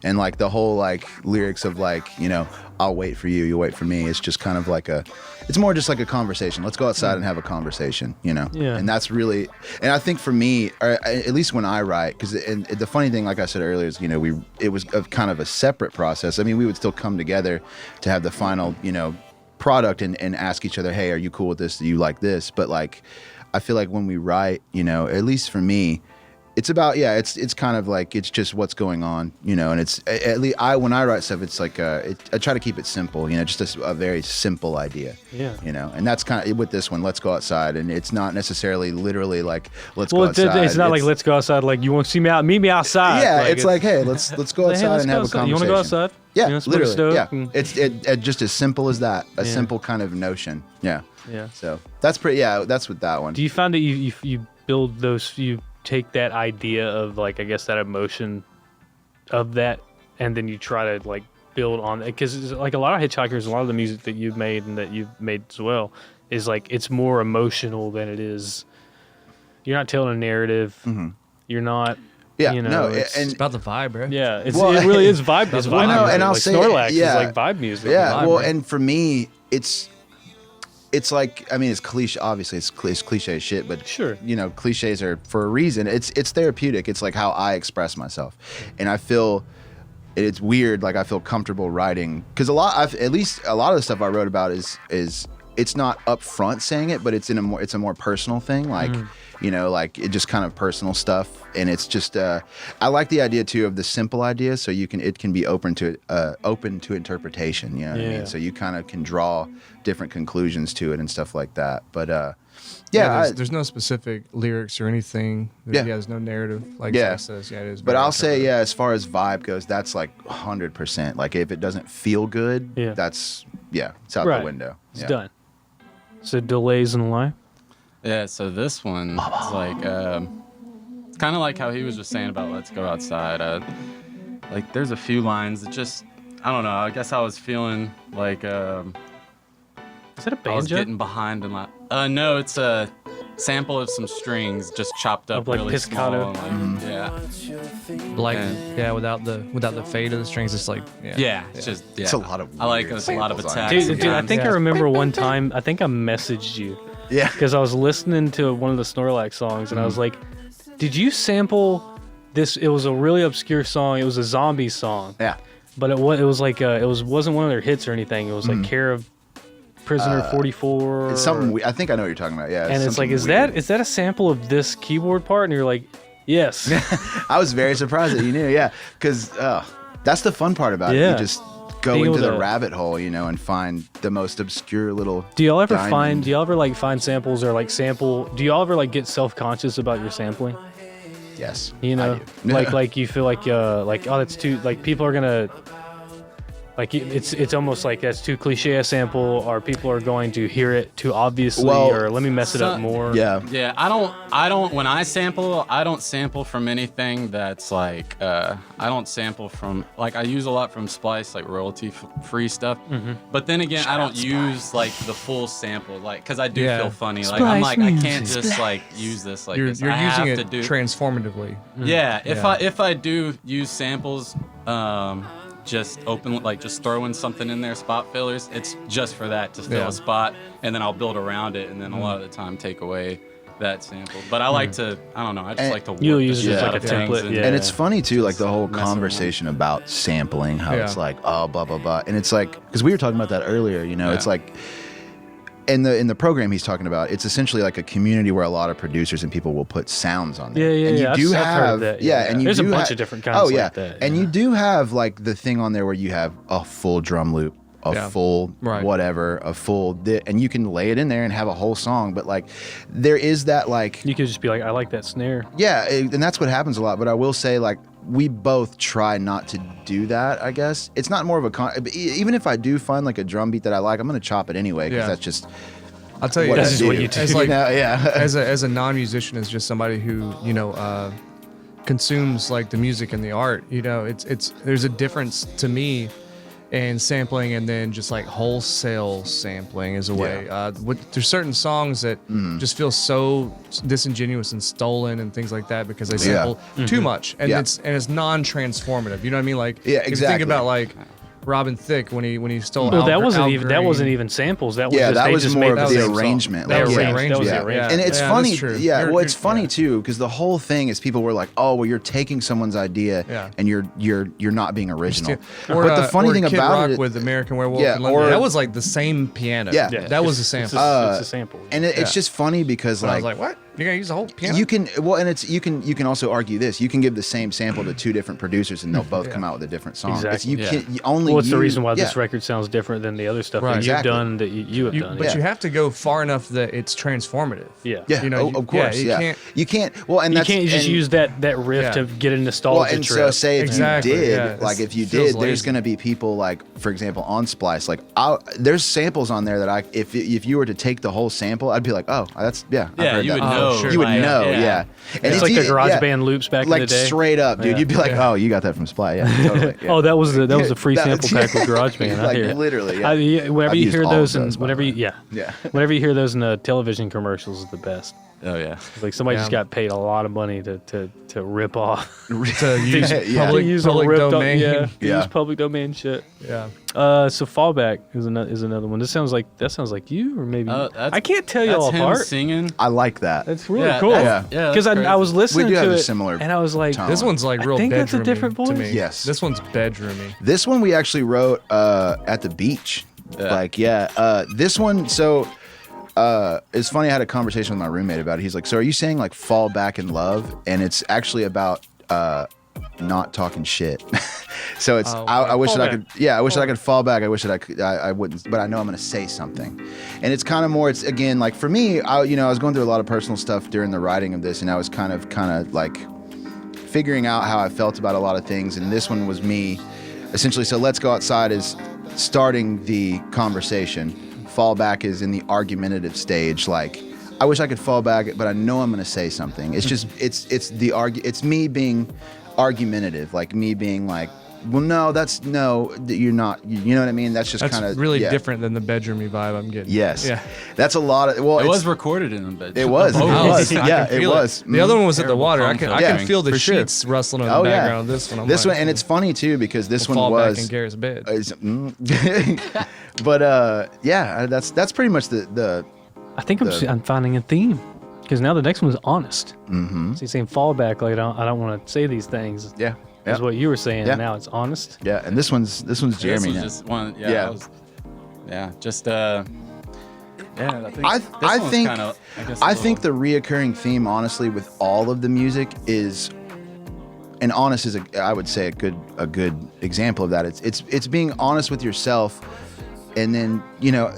and like the whole like lyrics of like I'll wait for you, you wait for me. It's just kind of like it's more just like a conversation. Let's go outside and have a conversation. Yeah. And that's really, and I think for me, or at least when I write, because the funny thing, like I said earlier, is it was kind of a separate process. I mean, we would still come together to have the final product and ask each other, hey, are you cool with this? Do you like this? But like, I feel like when we write, at least for me, it's about it's kind of like it's just what's going on, and it's at least when I write stuff, it's like I try to keep it simple, just a very simple idea. Yeah. And that's kind of with this one. Let's go outside, and it's not necessarily literally like let's go Well, outside. it's not like let's go outside. Like you want to see me out? Meet me outside. Yeah, it's like hey, let's go Hey, outside let's and go have a outside. conversation. You want to go outside? Yeah, You wanna smoke a literally. stoke Yeah, and- it's just as simple as that. A Yeah. simple kind of notion. Yeah. Yeah. So that's pretty. Yeah, that's with that one. Do you find that you build those, you take that idea of like, I guess that emotion of that, and then you try to like build on it? Because like a lot of Hitchhikers, a lot of the music that you've made and that you've made as well is like, it's more emotional than it is. You're not telling a narrative. Mm-hmm. You're not. Yeah, no, It's and about the vibe, bro. yeah, it really is vibe. It's Well, vibe no, music. and I'll like say Snorlax yeah. is like vibe music. yeah, Vibe, well, right? and for me, it's like, I mean, it's cliche. Obviously, it's cliche as shit, but Sure. cliches are for a reason. It's therapeutic. It's like how I express myself, and I feel it's weird. Like I feel comfortable writing because at least a lot of the stuff I wrote about is it's not upfront saying it, but it's a more personal thing. Like, you know, like it just kind of personal stuff. And it's just, I like the idea too of the simple idea. So it can be open to interpretation. You know what I mean? So you kind of can draw different conclusions to it and stuff like that. But, there's no specific lyrics or anything. There's no narrative. Like Zach says, it is. But I'll say, as far as vibe goes, that's like 100%. Like if it doesn't feel good, that's it's out the window. It's done. So delays in life. Yeah. So this one is like, it's kind of like how he was just saying about let's go outside. Like there's a few lines that just, I don't know. I guess I was feeling like. Is that a banjo? I was getting behind and like, no, it's a sample of some strings just chopped up like really pizzicato. small. And Like without the fade of the strings, it's like it's just It's a lot of I like weird it's a lot of samples on attacks. Dude, I think I remember one time. I think I messaged you. Yeah. Because I was listening to one of the Snorlax songs, and I was like, "Did you sample this?" It was a really obscure song. It was a zombie song. Yeah. But it was like wasn't one of their hits or anything. It was like Care of Prisoner 44. It's something. I think I know what you're talking about. Yeah. And it's like, is that a sample of this keyboard part? And you're like, yes. I was very surprised that you knew. Yeah. Because that's the fun part about it. Yeah. You just go Being into able the to- rabbit hole, you know, and find the most obscure little. Do y'all ever diamond. find samples or like sample? Do y'all ever like get self-conscious about your sampling? Yes. You know, I do. like you feel like oh, that's too, like people are gonna, like it's almost like that's too cliche a sample, or people are going to hear it too obviously, Well, or let me mess it up more. Yeah. Yeah, I don't. When I don't sample from anything that's like. I don't sample from like I use a lot from Splice, like royalty-free stuff. But then again, I don't use like the full sample, like because I do feel funny. Like I'm like I can't just like use this like you're this. using I have it to do transformatively. Yeah, if I do use samples, just just throw in something in there, spot fillers. It's just for that to fill a spot, and then I'll build around it, and then a lot of the time take away that sample. But I like to, I don't know, I just like to. You'll work use the it as shit like out a of things template, yeah. And it's funny too, like the whole mess around. conversation about sampling, how it's like, oh, blah blah blah, and it's like because we were talking about that earlier. You know, it's like. In the program he's talking about, it's essentially like a community where a lot of producers and people will put sounds on there. Yeah, and you do I've heard have of that, and you there's do a bunch ha- of different kinds. Oh like yeah, that, and you do have like the thing on there where you have a full drum loop, a full whatever, a full, and you can lay it in there and have a whole song. But like, there is that like you could just be like, I like that snare. Yeah, and that's what happens a lot. But I will say like. We both try not to do that, I guess. It's not more of even if I do find like a drum beat that I like, I'm going to chop it anyway because that's just I'll tell you, what That's I just do. what you do. As like, yeah. as a non-musician, as just somebody who consumes like the music and the art, you know, it's there's a difference to me in sampling and then just like wholesale sampling is a way. There's certain songs that just feel so disingenuous and stolen and things like that because they sample too much and it's non-transformative. You know what I mean? Like if you think about like Robin Thicke when he stole. Well, that wasn't Al even Green. samples. That was that they was just more made of the the same song. arrangement. That was Like, the arrangement. Yeah. And it's Yeah, funny. that's true. It's funny too because the whole thing is people were like, "Oh, well, you're taking someone's idea and you're not being original." Or, but the funny thing Kid about Rock it, with American Werewolf Yeah, in London, or- that was like the same piano. Yeah. That was a sample. It's a sample. and it's just funny because I was like, what? You're gonna use the whole piano? you can you can also argue this. You can give the same sample to two different producers and they'll both come out with a different song. Exactly. It's, you can't you only. Well, it's the use- reason why this record sounds different than the other stuff Right. that you've Exactly. done, that you have done. But you have to go far enough that it's transformative. Yeah. Yeah, You know, of course. you Yeah, can't- you can't. Well, and You that's, can't just and- use that riff to get a nostalgia Well, and trip. so say if Exactly, you did, yeah. like if you Feels did, there's lazy. going to be people like, for example, on Splice, like there's samples on there that if you were to take the whole sample, I'd be like, oh, that's I've heard you that. would know. sure. You would like, know, yeah. And It's like the garage yeah, band loops back like in the day. straight up, dude. Yeah. You'd be like, oh, you got that from Splice, yeah, totally. Yeah. Oh, that was the free That- sample pack with GarageBand. I like hear it. literally, yeah. Whenever I've you used hear all of those, those, by the way. yeah, Yeah. whenever you hear those in the television commercials, is the best. Oh yeah. It's like somebody just got paid a lot of money to rip off. To use Yeah. public, to use a public ripped domain. Up, Yeah. use public domain shit. Yeah. So fallback is another one. That sounds like you, or maybe That's- I can't tell y'all That's him apart. singing. I like that. That's really Yeah, cool. that's- Yeah. Because I was listening We do to have a it, similar and I was like, tone. This one's like real I think that's a bedroomy different to voice. me. Yes. This one's bedroomy. This one we actually wrote at the beach. This one, so it's funny. I had a conversation with my roommate about it. He's like, so are you saying like fall back in love? And it's actually about not talking shit. So it's I wish that I could I wish that I could fall back. I wish that I wouldn't, but I know I'm gonna say something. And it's kind of more, it's again like for me, I was going through a lot of personal stuff during the writing of this, and I was kind of like figuring out how I felt about a lot of things. And this one was me essentially. So let's go outside is starting the conversation. Fall back is in the argumentative stage. Like, I wish I could fall back, but I know I'm going to say something. It's just, it's me being argumentative, like me being like, well, no, you're not, you know what I mean? That's just kind of really different than the bedroomy vibe I'm getting. Yes. Yeah. That's a lot of, well, It it's, was recorded in the bed. it was, yeah, it was. The other one was at the water. I phone can feel the for sure. sheets rustling in the Oh, yeah. background. This one, I'm This like, one, and it's funny too, because this we'll one fall was, back in Garrett's bed. but yeah, that's pretty much the I think I'm finding a theme, because now the next one's honest. Mm-hmm. So he's saying fallback, like I don't want to say these things. yeah. Is what you were saying. Yeah. And now it's honest. Yeah, and this one's Jeremy now. Just one. Yeah. Yeah. Just I I think I think the reoccurring theme, honestly, with all of the music is, and honest is I would say a good example of that. It's being honest with yourself, and then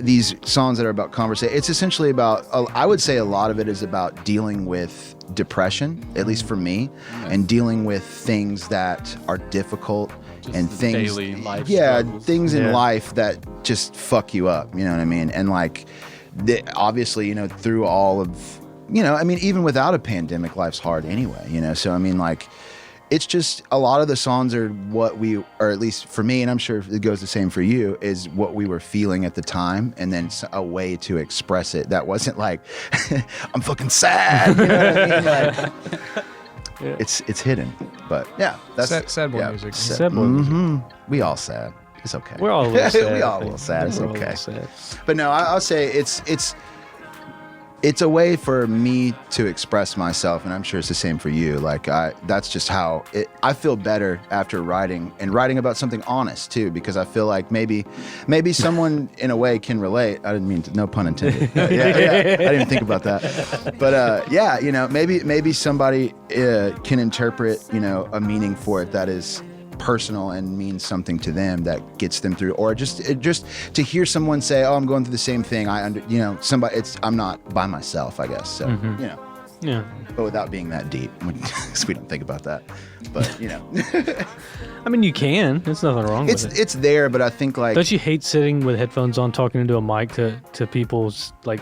these songs that are about conversation. It's essentially about. I would say a lot of it is about dealing with depression, at least for me, and dealing with things that are difficult and things, daily life struggles. things in life that just fuck you up. You know what I mean? And like, obviously, through all of, I mean, even without a pandemic, life's hard anyway. So I mean, like, it's just a lot of the songs are what we, or at least for me, and I'm sure it goes the same for you, is what we were feeling at the time, and then a way to express it that wasn't like, I'm fucking sad. You know what I mean? Like, it's hidden, but yeah, that's sad boy music. Sad boy music. We all sad. It's okay. We're all a little sad. We all a little sad. It's We're all a okay. little sad. But no, I'll say it's a way for me to express myself, and I'm sure it's the same for you. Like, that's just how I feel better after writing about something honest too, because I feel like maybe someone in a way can relate. I didn't mean to, no pun intended. Yeah, I didn't even think about that. But maybe somebody can interpret a meaning for it that is personal and means something to them that gets them through, or just to hear someone say, "Oh, I'm going through the same thing." Somebody. I'm not by myself, I guess. So Yeah. but without being that deep, we don't think about that. But I mean, you can. There's nothing wrong with it. it's there. But I think like, Don't you hate sitting with headphones on, talking into a mic to people's like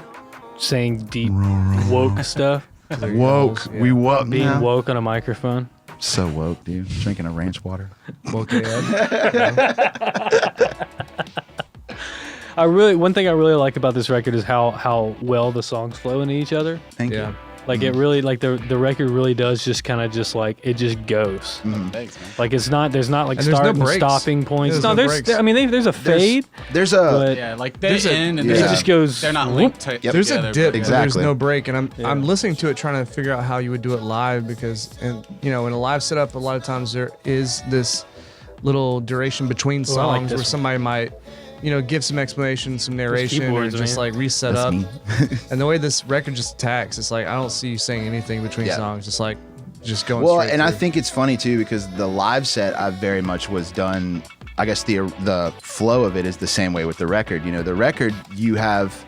saying deep woke stuff, woke? We woke. being now. woke on a microphone? So woke, dude. Drinking a ranch water. Okay. One thing I really like about this record is how well the songs flow into each other. Thank you. Like it really, like the record really does just kind of just like it just goes. Thanks, man. Like there's not like And there's start no and breaks. stopping points. There's No, no breaks. I mean, there's a fade, There's a but Yeah, like they There's a- end and yeah. they're It just goes They're not whoop. linked Yep. There's together. a dip. but- Exactly. There's no break, and I'm listening to it, trying to figure out how you would do it live, because in a live setup, a lot of times there is this little duration between Oh, I like songs this where one. somebody might give some explanation, some narration, or keyboards, just man. like reset That's up. me. And the way this record just attacks, it's like I don't see you saying anything between Yeah. songs, just like going well, straight and I through. think it's funny too, because the live set I very much was done. I guess the flow of it is the same way with the record. The record you have,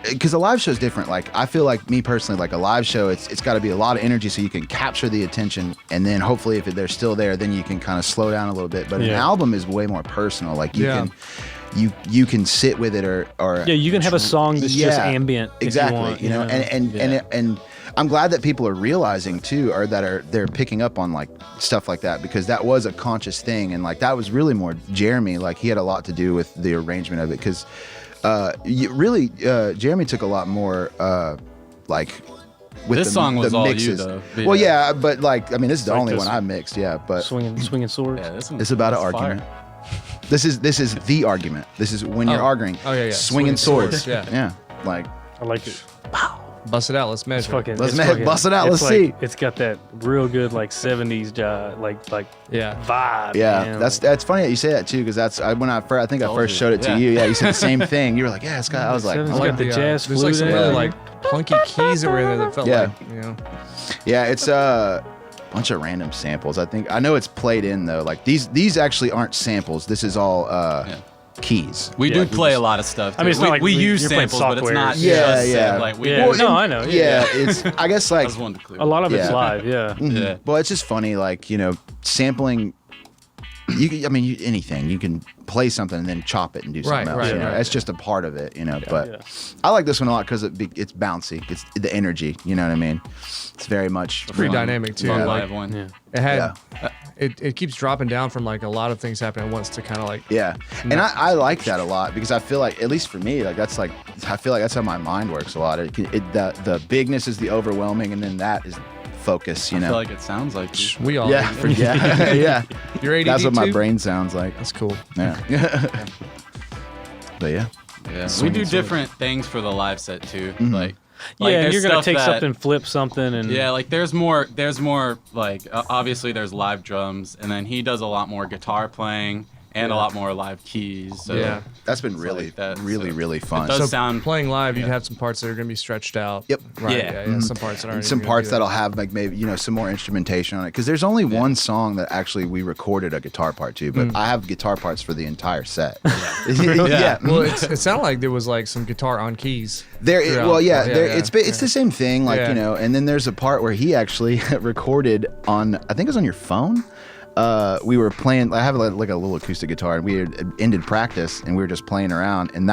because a live show is different. Like, I feel like, me personally, like a live show, it's got to be a lot of energy so you can capture the attention, and then hopefully if they're still there, then you can kind of slow down a little bit. But an Yeah. album is way more personal. Like you Yeah. can. You can sit with it, or yeah, you can have a song that's just ambient. if you Exactly, want, and I'm glad that people are realizing too, or that they're picking up on like stuff like that, because that was a conscious thing, and like that was really more Jeremy. Like, he had a lot to do with the arrangement of it, because Jeremy took a lot more like with This song was the all you, mixes. though. Well, Yeah. yeah, but like I mean, this is the like only this one I mixed. Yeah, but Swinging swords. Yeah, this it's about an one's fire. argument. This is the argument. This is when you're arguing. Oh, yeah. Swinging swords. Yeah. Yeah. Like I like it. Bust it out. Let's It's measure. fucking. Let's it's ma- fucking- bust it out, it's let's like- see. It's got that real good like 70s like Yeah. vibe. yeah, man. that's funny that you say that too, because that's when I think I first showed it to Yeah. you. Yeah, you said the same thing. You were like, yeah, it's got. I was like, It's I got like the jazz There's like flute some in really it. like plunky keys that were in there that felt Yeah. like, you know. Yeah, it's a bunch of random samples. I know it's played in though. Like these actually aren't samples. This is all keys. We Yeah, do we play just- a lot of stuff. I mean, it's too. not like we we- use you're playing samples, but it's not softwares. Yeah, just yeah. like we Yeah. do. No, I know. Yeah, it's I guess I like just wanted to clear. A lot of it's Yeah. live. Yeah. Yeah. well, it's just funny, like sampling. Anything you can play something and then chop it and do something Right, else. right, Right. right. It's just a part of it, But yeah. I like this one a lot because it's bouncy. It's the energy. You know what I mean? It's very much Pretty Fun- dynamic too. fun Yeah. Like live one. Yeah. it had, Yeah. it keeps dropping down from like a lot of things happening at once to kind of like. Yeah, and I like that a lot because I feel like, at least for me, like that's like I feel like that's how my mind works a lot. The bigness is the overwhelming, and then that is focus. I feel like it sounds like you. We all. Yeah, do. yeah. You're ADD That's what my too? brain sounds like. That's cool. Yeah. But yeah. Yeah. We Swinging do swords. different things for the live set too. Like Yeah, and there's you're gonna stuff take that- something, flip something, and Yeah, like there's more like obviously there's live drums, and then he does a lot more guitar playing and a lot more live keys. So Yeah. That's been it's really, like that, really, so really fun. It does So sound playing live, you'd yeah. have some parts that are going to be stretched out. Yep. Right. Yeah. Yeah. Some parts that aren't. And some even parts gonna that'll have like maybe some more instrumentation on it, because there's only one song that actually we recorded a guitar part to, but I have guitar parts for the entire set. Yeah. do. Well, it sounded like there was like some guitar on keys. There, throughout. well, yeah, Yeah, there, yeah, it's the same thing, like Yeah. and then there's a part where he actually recorded on, I think it was on your phone. We were playing. I have like a little acoustic guitar, and we had ended practice, and we were just playing around, and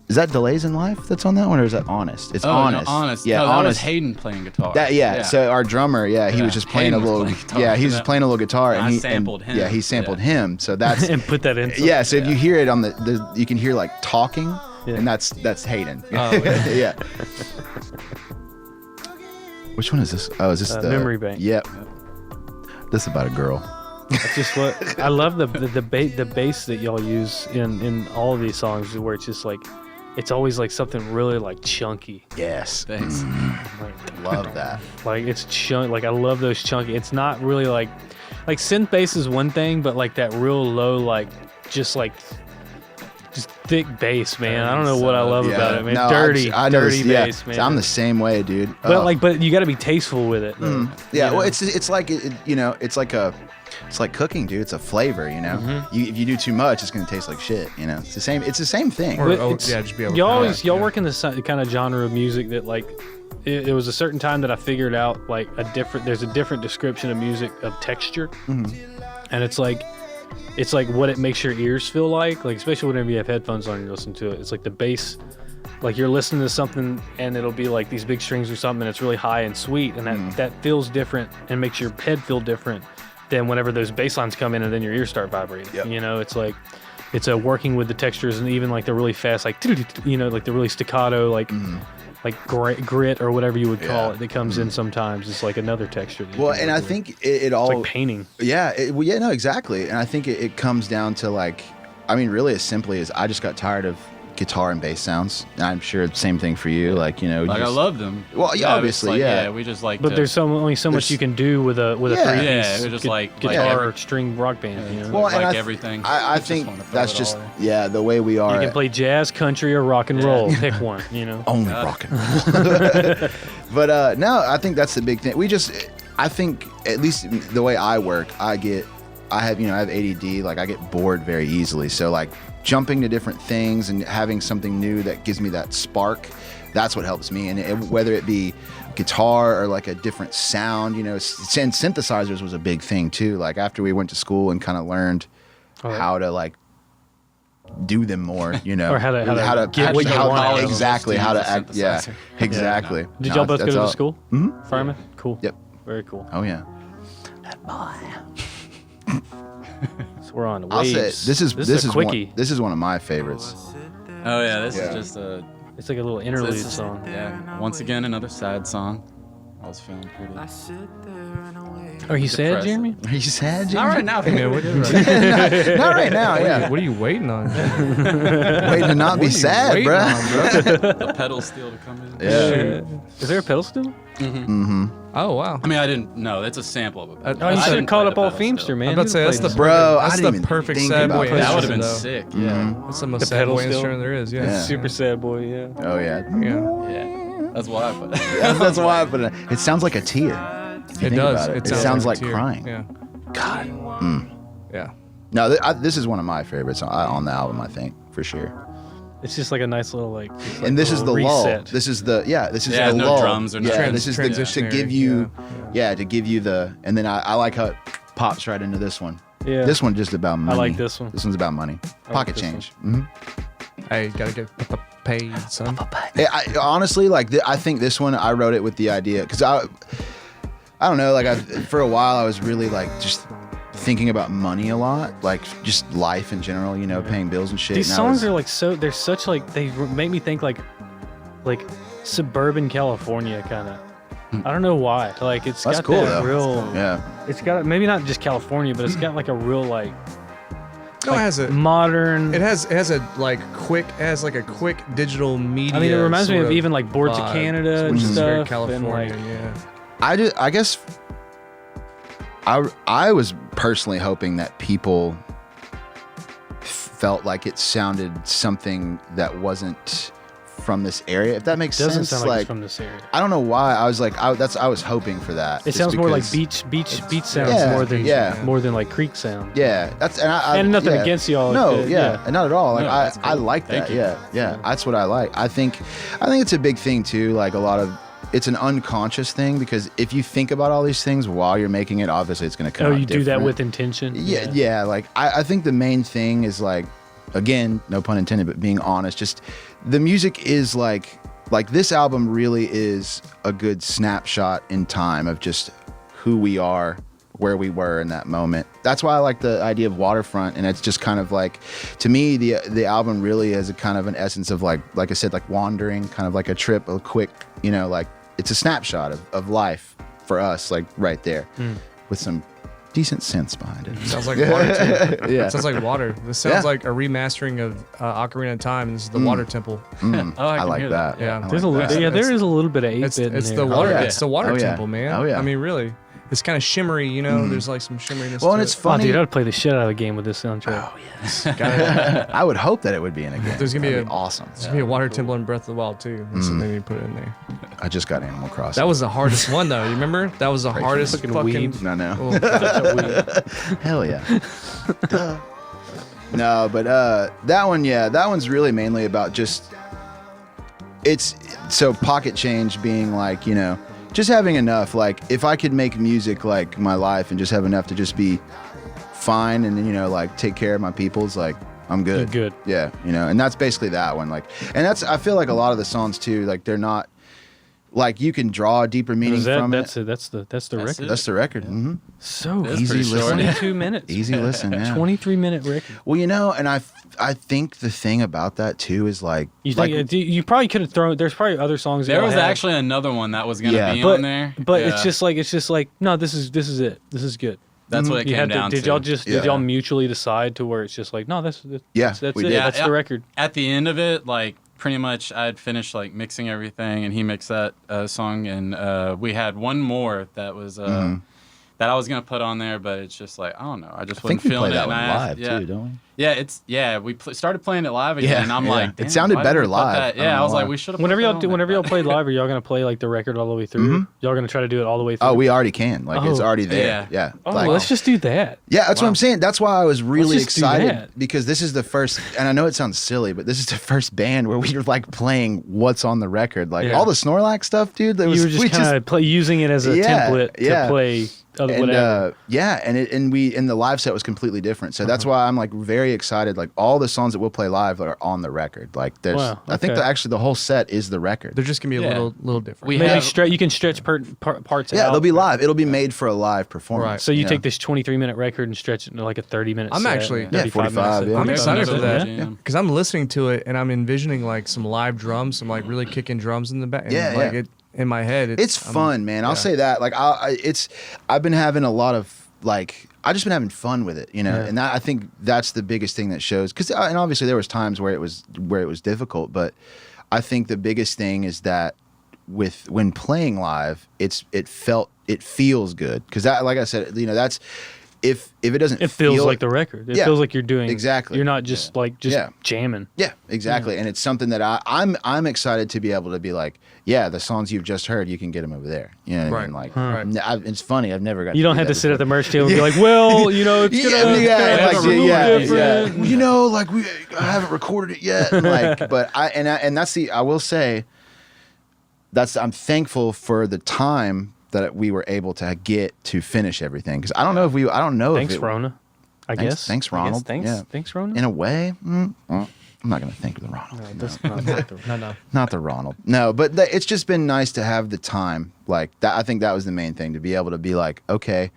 is that Delays in Life that's on that one, or is that Honest? It's Honest. No, honest. Yeah, no, that was Honest. Hayden playing guitar. Yeah. So our drummer, he was just playing Hayden a was little. playing guitar. Yeah, he was just playing a little guitar, And and I he sampled him. Yeah, he sampled Yeah. him. So that's and put that in. yeah. So if you hear it on you can hear like talking, Yeah. and that's Hayden. Oh, yeah. Yeah. Which one is this? Oh, is this the Memory Bank. Yep. This is about a girl. That's just what I love the bass that y'all use in all of these songs, where it's just like it's always like something really like chunky. Yes. Thanks. Love that. Like it's chunk. Like I love those chunky. It's not really like synth bass is one thing, but like that real low just thick bass, man. I don't know what I love about it, man. No, dirty noticed, bass, man. I'm the same way, dude. But you got to be tasteful with it. Yeah, you well, know? it's like it's like cooking, dude. It's a flavor, you know. Mm-hmm. If you do too much, it's gonna taste like shit, you know. It's the same thing. Or, But oh, it's- yeah, just be able y'all to. y'all work in this kind of genre of music that like it was a certain time that I figured out like there's a different description of music of texture, and it's like what it makes your ears feel like especially whenever you have headphones on and you listen to it. It's like the bass, like you're listening to something and it'll be like these big strings or something and it's really high and sweet, and that feels different and makes your head feel different than whenever those bass lines come in and then your ears start vibrating. Yep. You know, it's like it's a working with the textures, and even like the really fast like like the really staccato like grit or whatever you would call it that comes in sometimes. It's like another texture that you Well, can and work I with. think it all. It's like painting. Yeah, no, exactly. And I think it comes down to really as simply as I just got tired of guitar and bass sounds. And I'm sure it's the same thing for you. Like I love them. Well, yeah, it's obviously, like, yeah. We just like. But to, there's only so much there's- you can do with a Yeah. three-piece Yeah, it was just like guitar every- string rock band. You know? Well, and like I everything. I It's just think fun to throw that's it just all in. the way we are. You can play jazz, country, or rock and roll. Pick one. You know. Only rock and roll. But no, I think that's the big thing. I think at least the way I work, I have ADD. Like I get bored very easily. So like jumping to different things and having something new that gives me that spark, that's what helps me. And whether it be guitar or like a different sound, and synthesizers was a big thing too. Like after we went to school and kind of learned how to like do them more, Or how to get what you how- want. exactly how to Use a act. Yeah, synthesizer. exactly. Did No, y'all both go that's to all. the school? Mm-hmm. Fireman? Cool. Yep. Very cool. Oh yeah. So we're on I'll waves. say this is a quickie. this is one of my favorites. Oh yeah, this Yeah. is just a It's like a little interlude song. Yeah. Once again, another sad song. I was feeling pretty. Are you sad, Depressive. Jeremy? Are you sad, James? Not right now. Not right now, yeah. What are you waiting on? Waiting to not be sad, waiting bro. The pedal steel to come in. Yeah. Is there a pedal steel? Oh wow. I mean, I didn't. No, it's a sample of a pedal. Oh, you I should have didn't called play up the all pedal Feemster, steel. man. I'm about to say that's the Bro, I that's didn't the even perfect think sad about boy. that. That would have been instrument, sick. Yeah. though. That's the most The sad pedal boy still? instrument there is. Yeah. Super sad boy, yeah. Oh, yeah. Yeah. Yeah. That's why I put it. That's why I put it. It sounds like a tear. If you It think does. about It It sounds like a tear. crying. Yeah. God. Yeah. No, this is one of my favorites on the album, I think, for sure. It's just like a nice little like. just like And this a is the little lull. reset. This is the This is Yeah, the no lull. drums or yeah. nothing. This is the, to Transitionary, give you, yeah. to give you the. And then I like how it pops right into this one. Yeah. This one just about money. like this one. This one's about money. like Pocket this change. Hey, gotta get paid, son. I honestly like. I think this one I wrote it with the idea because I don't know. Like for a while I was really like just thinking about money a lot, like just life in general. You know, paying bills and shit. These and songs are like so. They're such like they make me think like suburban California kind of. I don't know why. Like it's That's got cool, that though. real. Yeah. It's got maybe not just California, but it's got like a real like No, it has a. modern. It has a like quick. It has like a quick digital media. I mean, it reminds me sort of even like Boards of vibe, Canada and which is very stuff. And California. like, Yeah. I guess I was personally hoping that people felt like it sounded something that wasn't from this area. If that makes doesn't sense, sound like it's from this area. I don't know why. I was like, I was hoping for that. It just sounds more like because- beach sounds Yeah, more than like creek sound. Yeah, that's And nothing yeah. against y'all. No, yeah, and not at all. Like No, that's I cool. like Thank that. you. Yeah, that's what I like. I think it's a big thing too. Like a lot of. It's an unconscious thing because if you think about all these things while you're making it, obviously it's going to come Oh, out you do that different. with intention. Yeah. Like I think the main thing is like, again, no pun intended, but being honest. Just the music is like this album really is a good snapshot in time of just who we are, where we were in that moment. That's why I like the idea of Waterfront, and it's just kind of like, to me, the album really is a kind of an essence of like I said, like wandering, kind of like a trip, a quick, like it's a snapshot of life for us, like right there, with some decent synths behind it. Sounds like water. Too. Yeah. Sounds like water. This sounds Yeah. like a remastering of Ocarina of Time. This is the Water Temple. Oh, I can like hear that. Yeah. I There's like that. there is a little bit of 8-bit It's in the there. water. yeah. It's the Water Oh, yeah. Temple, man. Oh, yeah. I mean, really, it's kind of shimmery. There's like some shimmeriness. Well, to and it's it. Oh, funny. dude, I'd play the shit out of a game with this soundtrack. I would hope that it would be in a game. There's gonna be That'd a- awesome. There's gonna be a Water Temple in Breath of the Wild too. That's what they need to put in there. I just got Animal Crossing. That was the hardest one though. You remember? That was the hardest fucking fucking. weeb. No. Oh, Hell yeah. No, but that one, that one's really mainly about just it's so pocket change being like, just having enough. Like if I could make music like my life and just have enough to just be fine and then, like take care of my people's, like I'm good. You're good. Yeah, and that's basically that one. Like, and that's I feel like a lot of the songs too, like they're not like you can draw a deeper meaning from That's it. it. That's the record. That's the record. Mm-hmm. So It's Easy pretty short. listening. 22 minutes. Easy listen. Yeah. 23-minute record. Well, and I think the thing about that too is like You think you probably could have thrown? There's probably other songs. There that was had, actually another one that was gonna Yeah. be but on there. but Yeah. it's just like no, this is it. This is good. That's what it You came had to. down Did to. y'all just Yeah. did y'all mutually decide to where it's just like no, that's Yeah, that's we it. did. Yeah, That's yeah. the record. At the end of it, like pretty much, I had finished like mixing everything, and he mixed that song, and we had one more that was that I was gonna put on there, but it's just like I don't know. I just I think wasn't we feeling play it. that and one I asked- live yeah, too, don't we? Yeah, we started playing it live again, Yeah, and I'm yeah. like, It "Damn, sounded why better didn't we put live. that?" I don't Yeah, I know was like, why. we should have. Whenever y'all play live, are y'all gonna play like the record all the way through? Y'all gonna try to do it all the way through? Oh, we already can. Like it's Oh. already there. Yeah. Oh, Like, let's just do that. yeah, that's what I'm saying. That's why I was really just do excited that. because this is the first, and I know it sounds silly, but this is the first band where we were like playing what's on the record. Like Yeah. all the Snorlax stuff, dude. That was, You were just kind of using it as a Yeah, template yeah. to play whatever. And the live set was completely different. So that's why I'm like very excited. Like all the songs that we'll play live are on the record. Like there's, Wow, I think actually the whole set is the record. They're just gonna be a little different. Maybe you can stretch parts out. Yeah, they'll be live. It'll be made for a live performance. Right. So you take this 23-minute record and stretch it into like a 30-minute I'm set. actually- Yeah, 45. minutes. Yeah. I'm excited for that Yeah. because I'm listening to it and I'm envisioning like some live drums, some like really kicking drums in the back. Yeah, like yeah. It, in my head, It's fun, man. I'll say that. Like, I've been having a lot of like, I've just been having fun with it, you know. And I think that's the biggest thing that shows. And obviously there was times where it was difficult, but I think the biggest thing is that when playing live, it feels good because that, like I said, you know, that's. If it doesn't, It feels like the record. It feels like you're doing exactly. You're not just jamming. Yeah, exactly. And it's something that I'm excited to be able to be like, yeah, the songs you've just heard, you can get them over there. You know what I mean? Like, it's funny. I've never got. You don't have to sit at the merch table and be like, well, you know, it's gonna different. You know, like I haven't recorded it yet. And like, but I will say, I'm thankful for the time that we were able to get to finish everything because I don't know. Thanks, Rona. I guess. Thanks, Ronald. Thanks, Rona. In a way, I'm not going to thank the Ronald. No, that's not Not the Ronald. No, but it's just been nice to have the time like that. I think that was the main thing, to be able to be like, okay,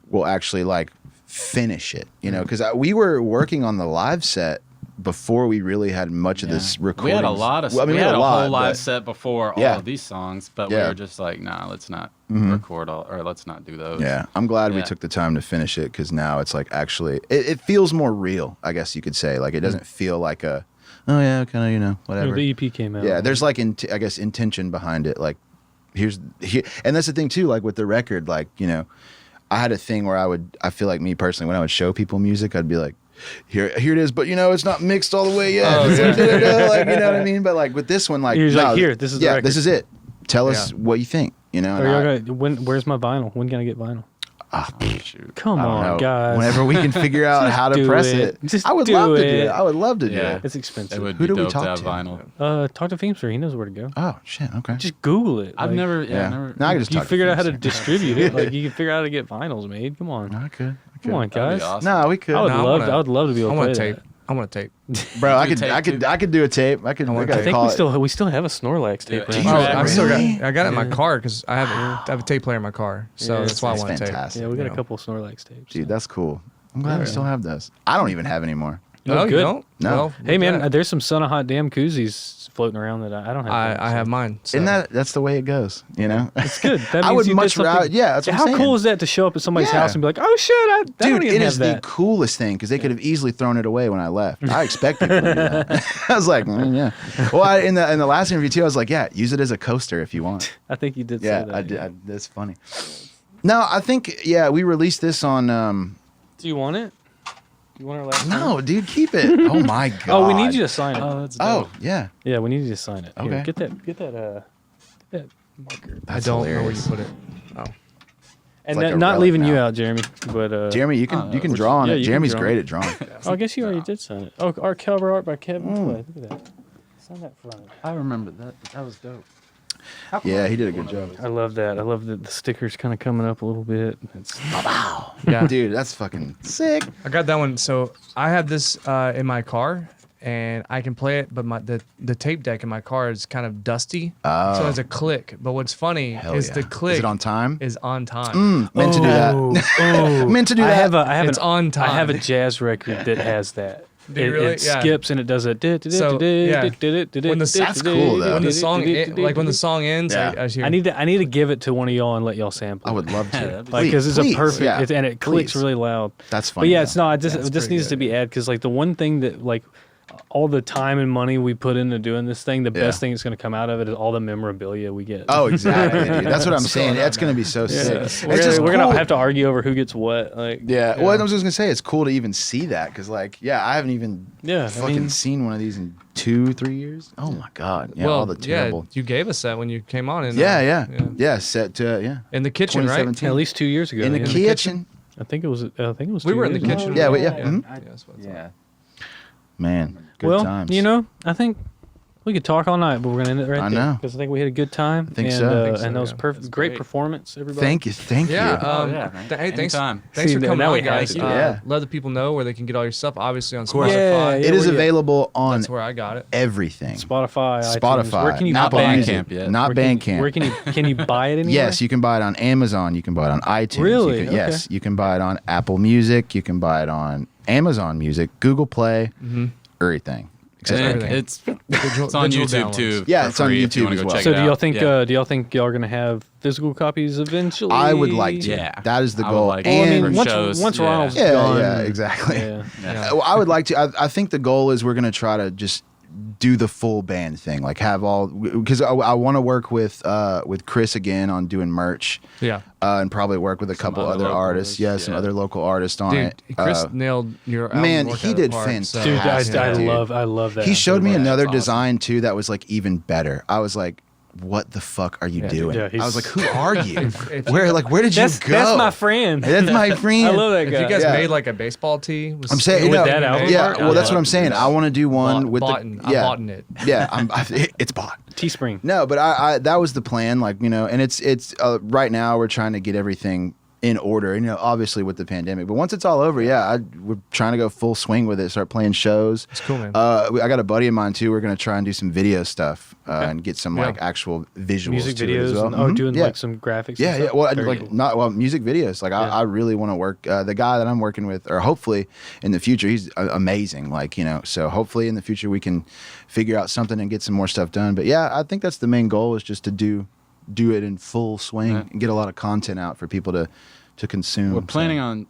we'll actually like finish it, you know, because we were working on the live set before we really had much of this recording. We had a lot of. We had a whole live set before all of these songs, but we were just like, nah, let's not record all, or let's not do those. Yeah, I'm glad we took the time to finish it because now it's like actually, it feels more real, I guess you could say. Like it doesn't feel like a, oh yeah, kind of, you know, whatever. The EP came out. Yeah, there's like, I guess, intention behind it. Like here, and that's the thing too. Like with the record, like, you know, I had a thing where I feel like me personally, when I would show people music, I'd be like, here it is, but you know, it's not mixed all the way yet. Like, you know what I mean? But like with this one, like, here, this is the record. This is it. Tell us what you think. You know, where's my vinyl? When can I get vinyl? Shoot. Come on, guys. Whenever we can figure out how to press it, Just I would love to do it. I would love to do Yeah. it. It's expensive. It would Who be do we dope talk to have to? vinyl. Talk to Feemster. He knows where to go. Oh shit! Okay. Just Google it. I've Like, never. Now I can just You talk to figured out how to Feemster. distribute it. Like you can figure out how to get vinyls made. Come on. I could. Come on, That'd guys. be awesome. No, we could. I would No, I would love to be able I to want play a tape. I want a tape. Bro, I Do could tape, do a tape. I I think we still have a Snorlax tape. Yeah. right Do now. you I still got. Really? I got it in my car because I have a tape player in my car, so that's why I want a tape. fantastic. Yeah, we got you a know. couple of Snorlax tapes. Dude, that's cool. I'm glad I still have those. I don't even have any more. No, you good. don't. No. Well, Hey man, yeah. there's some Son of Hot Damn koozies floating around that I don't have. I have mine. So. Isn't that's the way it goes, you know? It's good. That I means would you did much rather, something- that's what How I'm saying. cool is that to show up at somebody's Yeah. house and be like, oh shit, I don't Dude, even it have is that. the coolest thing because they could have easily thrown it away when I left. I expected them to do that. I was like, yeah. Well, in the last interview too, I was like, yeah, use it as a coaster if you want. I think you did Yeah, say that. I did. That's funny. No, I think we released this on. Do you want it? You want our last one? No, dude, keep it. Oh my god. Oh, we need you to sign it. Oh, that's Oh dope. yeah. Yeah, we need you to sign it. Here, Okay. get that marker. I That's don't know where you hilarious. put it. Oh. And like a not relic leaving you now. out, Jeremy. But Jeremy, you can draw on yeah, it. you can Jeremy's draw great on at drawing. oh, I guess you already did sign it. Oh, our cover art by Kevin Clay. Look at that. Sign that front. I remember that. That was dope. Yeah, he did a good job. I love that. I love that the stickers kind of coming up a little bit. It's, Yeah. Dude, that's fucking sick. I got that one. So I have this in my car, and I can play it, but the tape deck in my car is kind of dusty. Oh. So there's a click. But what's funny Hell is yeah. the click Is it on time? is on time. Meant to do that. Meant to do I that. have It's on time. I have a jazz record that has that. Do you really? It Yeah. skips and it does a. So, yeah. When the- That's cool, though. when the song when the song ends, Yeah. I hear. I need to give it to one of y'all and let y'all sample. I would love to. that'd be like because it's Please, a perfect yeah. and it clicks Please. really loud. That's funny. But yeah, though. it's not. This pretty needs good, to be added because like the one thing that like all the time and money we put into doing this thing, the best thing that's going to come out of it is all the memorabilia we get. Oh, exactly. Dude. That's what I'm saying. That's going to be so sick. It's we're just gonna cool. have to argue over who gets what. Like Yeah. Well, I was just gonna say it's cool to even see that because, like, I haven't even fucking seen one of these in 2-3 years. Oh my god. Yeah. well, all the terrible. you gave us that when you came on. In, Yeah. Set to in the kitchen, right? 2017. at least 2 years ago. in the yeah. kitchen. I think it was. We 2 were in the years ago. kitchen. Yeah. Yeah, Mhm. that's what I thought. Yeah. Man. Good Well, times. you know, I think We could talk all night, but we're gonna end it right I there. know. Because I think we had a good time. think and, so. And that was perfect. Great great. performance, everybody. Thank you. Yeah. yeah, man. Hey, thanks. Anytime. Thanks See, for coming now we on, have guys. to. Yeah. Let the people know where they can get all your stuff. Obviously on course. Spotify. Yeah, It is where you- available on That's where I got it. everything. Spotify, iTunes. Spotify. Where can you Not buy it? Bandcamp yet. Not Bandcamp. Where can you buy it anywhere? Yes, you can buy it on Amazon. You can buy it on iTunes. Really? You can, yes, you can buy it on Apple Music. You can buy it on Amazon Music, Google Play, everything. Except And everything. it's on Digital YouTube too. Yeah, for it's on free if you YouTube wanna as go well. check So it do y'all out. think Yeah. do y'all think y'all are gonna have physical copies eventually? I would like to. Yeah. That is the I would goal. like to. Well, I and mean, for shows, once yeah. Ronald's yeah, gone, yeah, exactly. yeah. Well, I would like to. I think the goal is we're gonna try to just do the full band thing, like have all, because I want to work with Chris again on doing merch. Yeah. And probably work with a couple other other local artists. Yeah, some yeah. other local artists on Dude, it. Chris nailed your album. man, work he out of the did park, so- fantastic. Dude, I Dude. love that. He showed me Yeah, another it's awesome. design too that was like even better. I was like, what the fuck are you doing? Yeah, I was like, who are you? if where did you go? That's my friend. That's my friend. I love that If guy. you guys Yeah. made like a baseball tee, I'm saying, With no, that album yeah. art? Well, that's Yeah. what I'm saying. I want to do one with bought the I'm bought in it. Yeah, it's bought. Teespring. No, but I that was the plan, like, you know, and it's right now we're trying to get everything in order, you know, obviously with the pandemic. But once it's all over, yeah, we're trying to go full swing with it, start playing shows. It's cool, man. I got a buddy of mine too. We're gonna try and do some video stuff and get some Yeah. like actual visuals Music to it as videos. well. And, Mhm. doing Yeah. like some graphics. Yeah, and yeah. stuff? Well, Very like cool. music videos. Like Yeah. I really want to work. The guy that I'm working with, or hopefully in the future, he's amazing. Like, you know, so hopefully in the future we can figure out something and get some more stuff done. But yeah, I think that's the main goal, is just to do it in full swing and get a lot of content out for people to consume. We're planning on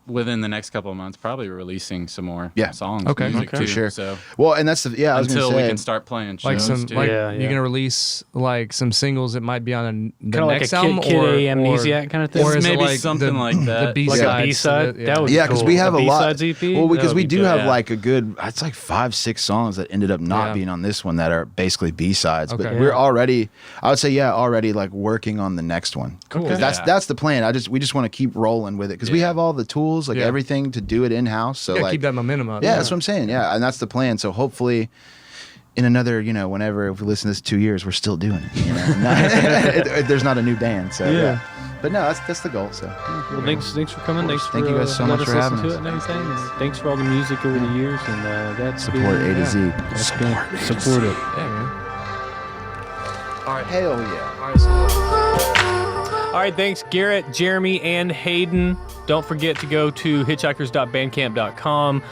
within the next couple of months, probably releasing some more songs, Okay. music Okay. too. For sure. So Well, and that's I was until gonna we say, can start playing shows Like some, too. like Yeah, you're yeah. gonna release like some singles that might be on the Kind of like next a album, Kid or A Amnesiac kind of thing. or is Maybe it like something the, like that. the B Like sides a B-side? That would be yeah, because cool. we have a lot. B-sides EP? Well, because That we would be do good. have Yeah. like a good. It's like 5-6 songs that ended up not Yeah. being on this one that are basically B sides. But Okay. we're Yeah. already, I would say, already like working on the next one. Cool. 'Cause Yeah. that's the plan. We just want to keep rolling with it because we Yeah. have all the tools, like Yeah. everything to do it in house. So Yeah, like, keep that momentum up. yeah, that's what I'm saying. Yeah, and that's the plan. So hopefully, in another, you know, whenever, if we listen to this 2 years, we're still doing it. You know, there's not a new band. So yeah. But no, that's the goal. So Well, thanks for coming. Thanks Thank for you guys so letting much us for listen having to us. it and everything. And thanks for all the music over the years. And that's support been, A to Z. That's been support it. Yeah, man. Hell yeah. All right, thanks, Garrett, Jeremy, and Hayden. Don't forget to go to hitchhikers.bandcamp.com.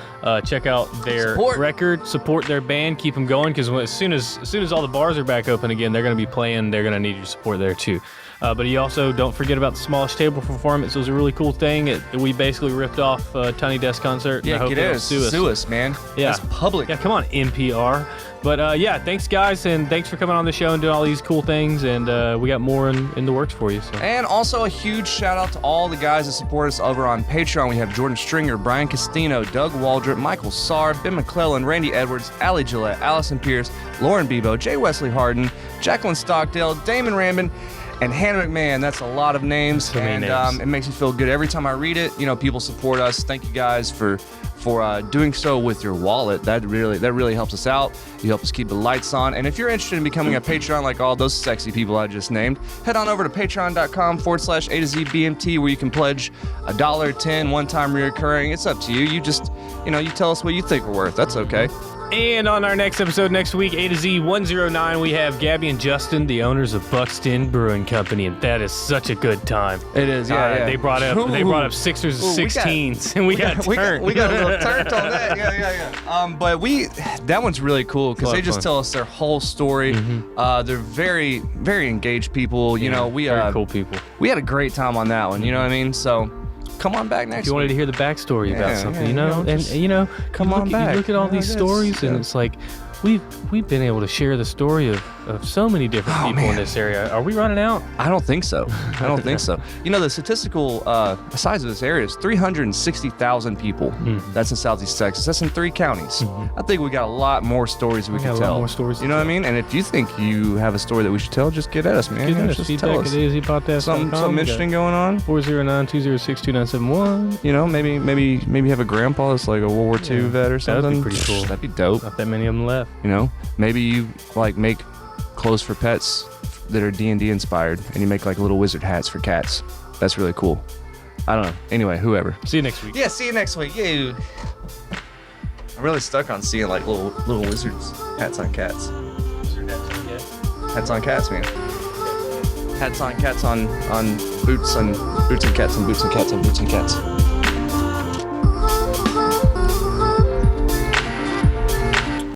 Check out their record, support their band, keep them going, because as soon as all the bars are back open again, they're going to be playing. They're going to need your support there too. But you also don't forget about the Smallish Table performance. It was a really cool thing. We basically ripped off Tiny Desk concert. Yeah, I hope get they don't it. sue us. Man. Yeah. It's public. Yeah, come on, NPR. But yeah, thanks guys, and thanks for coming on the show and doing all these cool things. And we got more in the works for you. So. And also a huge shout out to all the guys that support us over on Patreon. We have Jordan Stringer, Brian Castino, Doug Waldrop, Michael Sarr, Ben McClellan, Randy Edwards, Allie Gillette, Allison Pierce, Lauren Bebo, Jay Wesley Harden, Jacqueline Stockdale, Damon Rambin, and Hannah McMahon. That's a lot lot of names, So many and names. it makes me feel good every time I read it. You know, people support us. Thank you guys for doing so with your wallet. That really helps us out. You help us keep the lights on. And if you're interested in becoming a Patreon like all those sexy people I just named, head on over to patreon.com/A to Z BMT, where you can pledge $1, $10, one-time reoccurring. It's up to you. You just, you tell us what you think we're worth. That's okay. And on our next episode next week, A to Z 109, we have Gabby and Justin, the owners of Buxton Brewing Company, and that is such a good time. It is, yeah. They brought up Sixers Ooh, 16s, and we got turned. We got a little turned on that. Yeah. But that one's really cool because they just fun. tell us their whole story. They're very, very engaged people. We very cool people. We had a great time on that one. You know what I mean? So come on back next If you wanted to week. hear the backstory about something, just come on back. You look at all these That's- stories, and yeah. it's like we've been able to share the story of of so many different people in this area. Are we running out? I don't think so. I don't think so. You know, the statistical size of this area is 360,000 people. That's in Southeast Texas. That's in 3 counties. I think we got a lot more stories we got can a lot tell. more stories to You know what I tell. mean? And if you think you have a story that we should tell, just get at us, man. Get You know, us just feedback tell at us. AZPodcast.com. Something interesting going on. 409-206-2971. You know, maybe have a grandpa that's like a World War II vet or something. That'd be pretty cool. That'd be dope. Not that many of them left. You know, maybe you like make clothes for pets that are D&D inspired, and you make like little wizard hats for cats. That's really cool. I don't know. Anyway, whoever. See you next week. Yeah, see you next week. Yeah. I'm really stuck on seeing like little wizards hats on cats. Hats on cats, man. Hats on cats on boots and cats and boots and cats on boots and cats.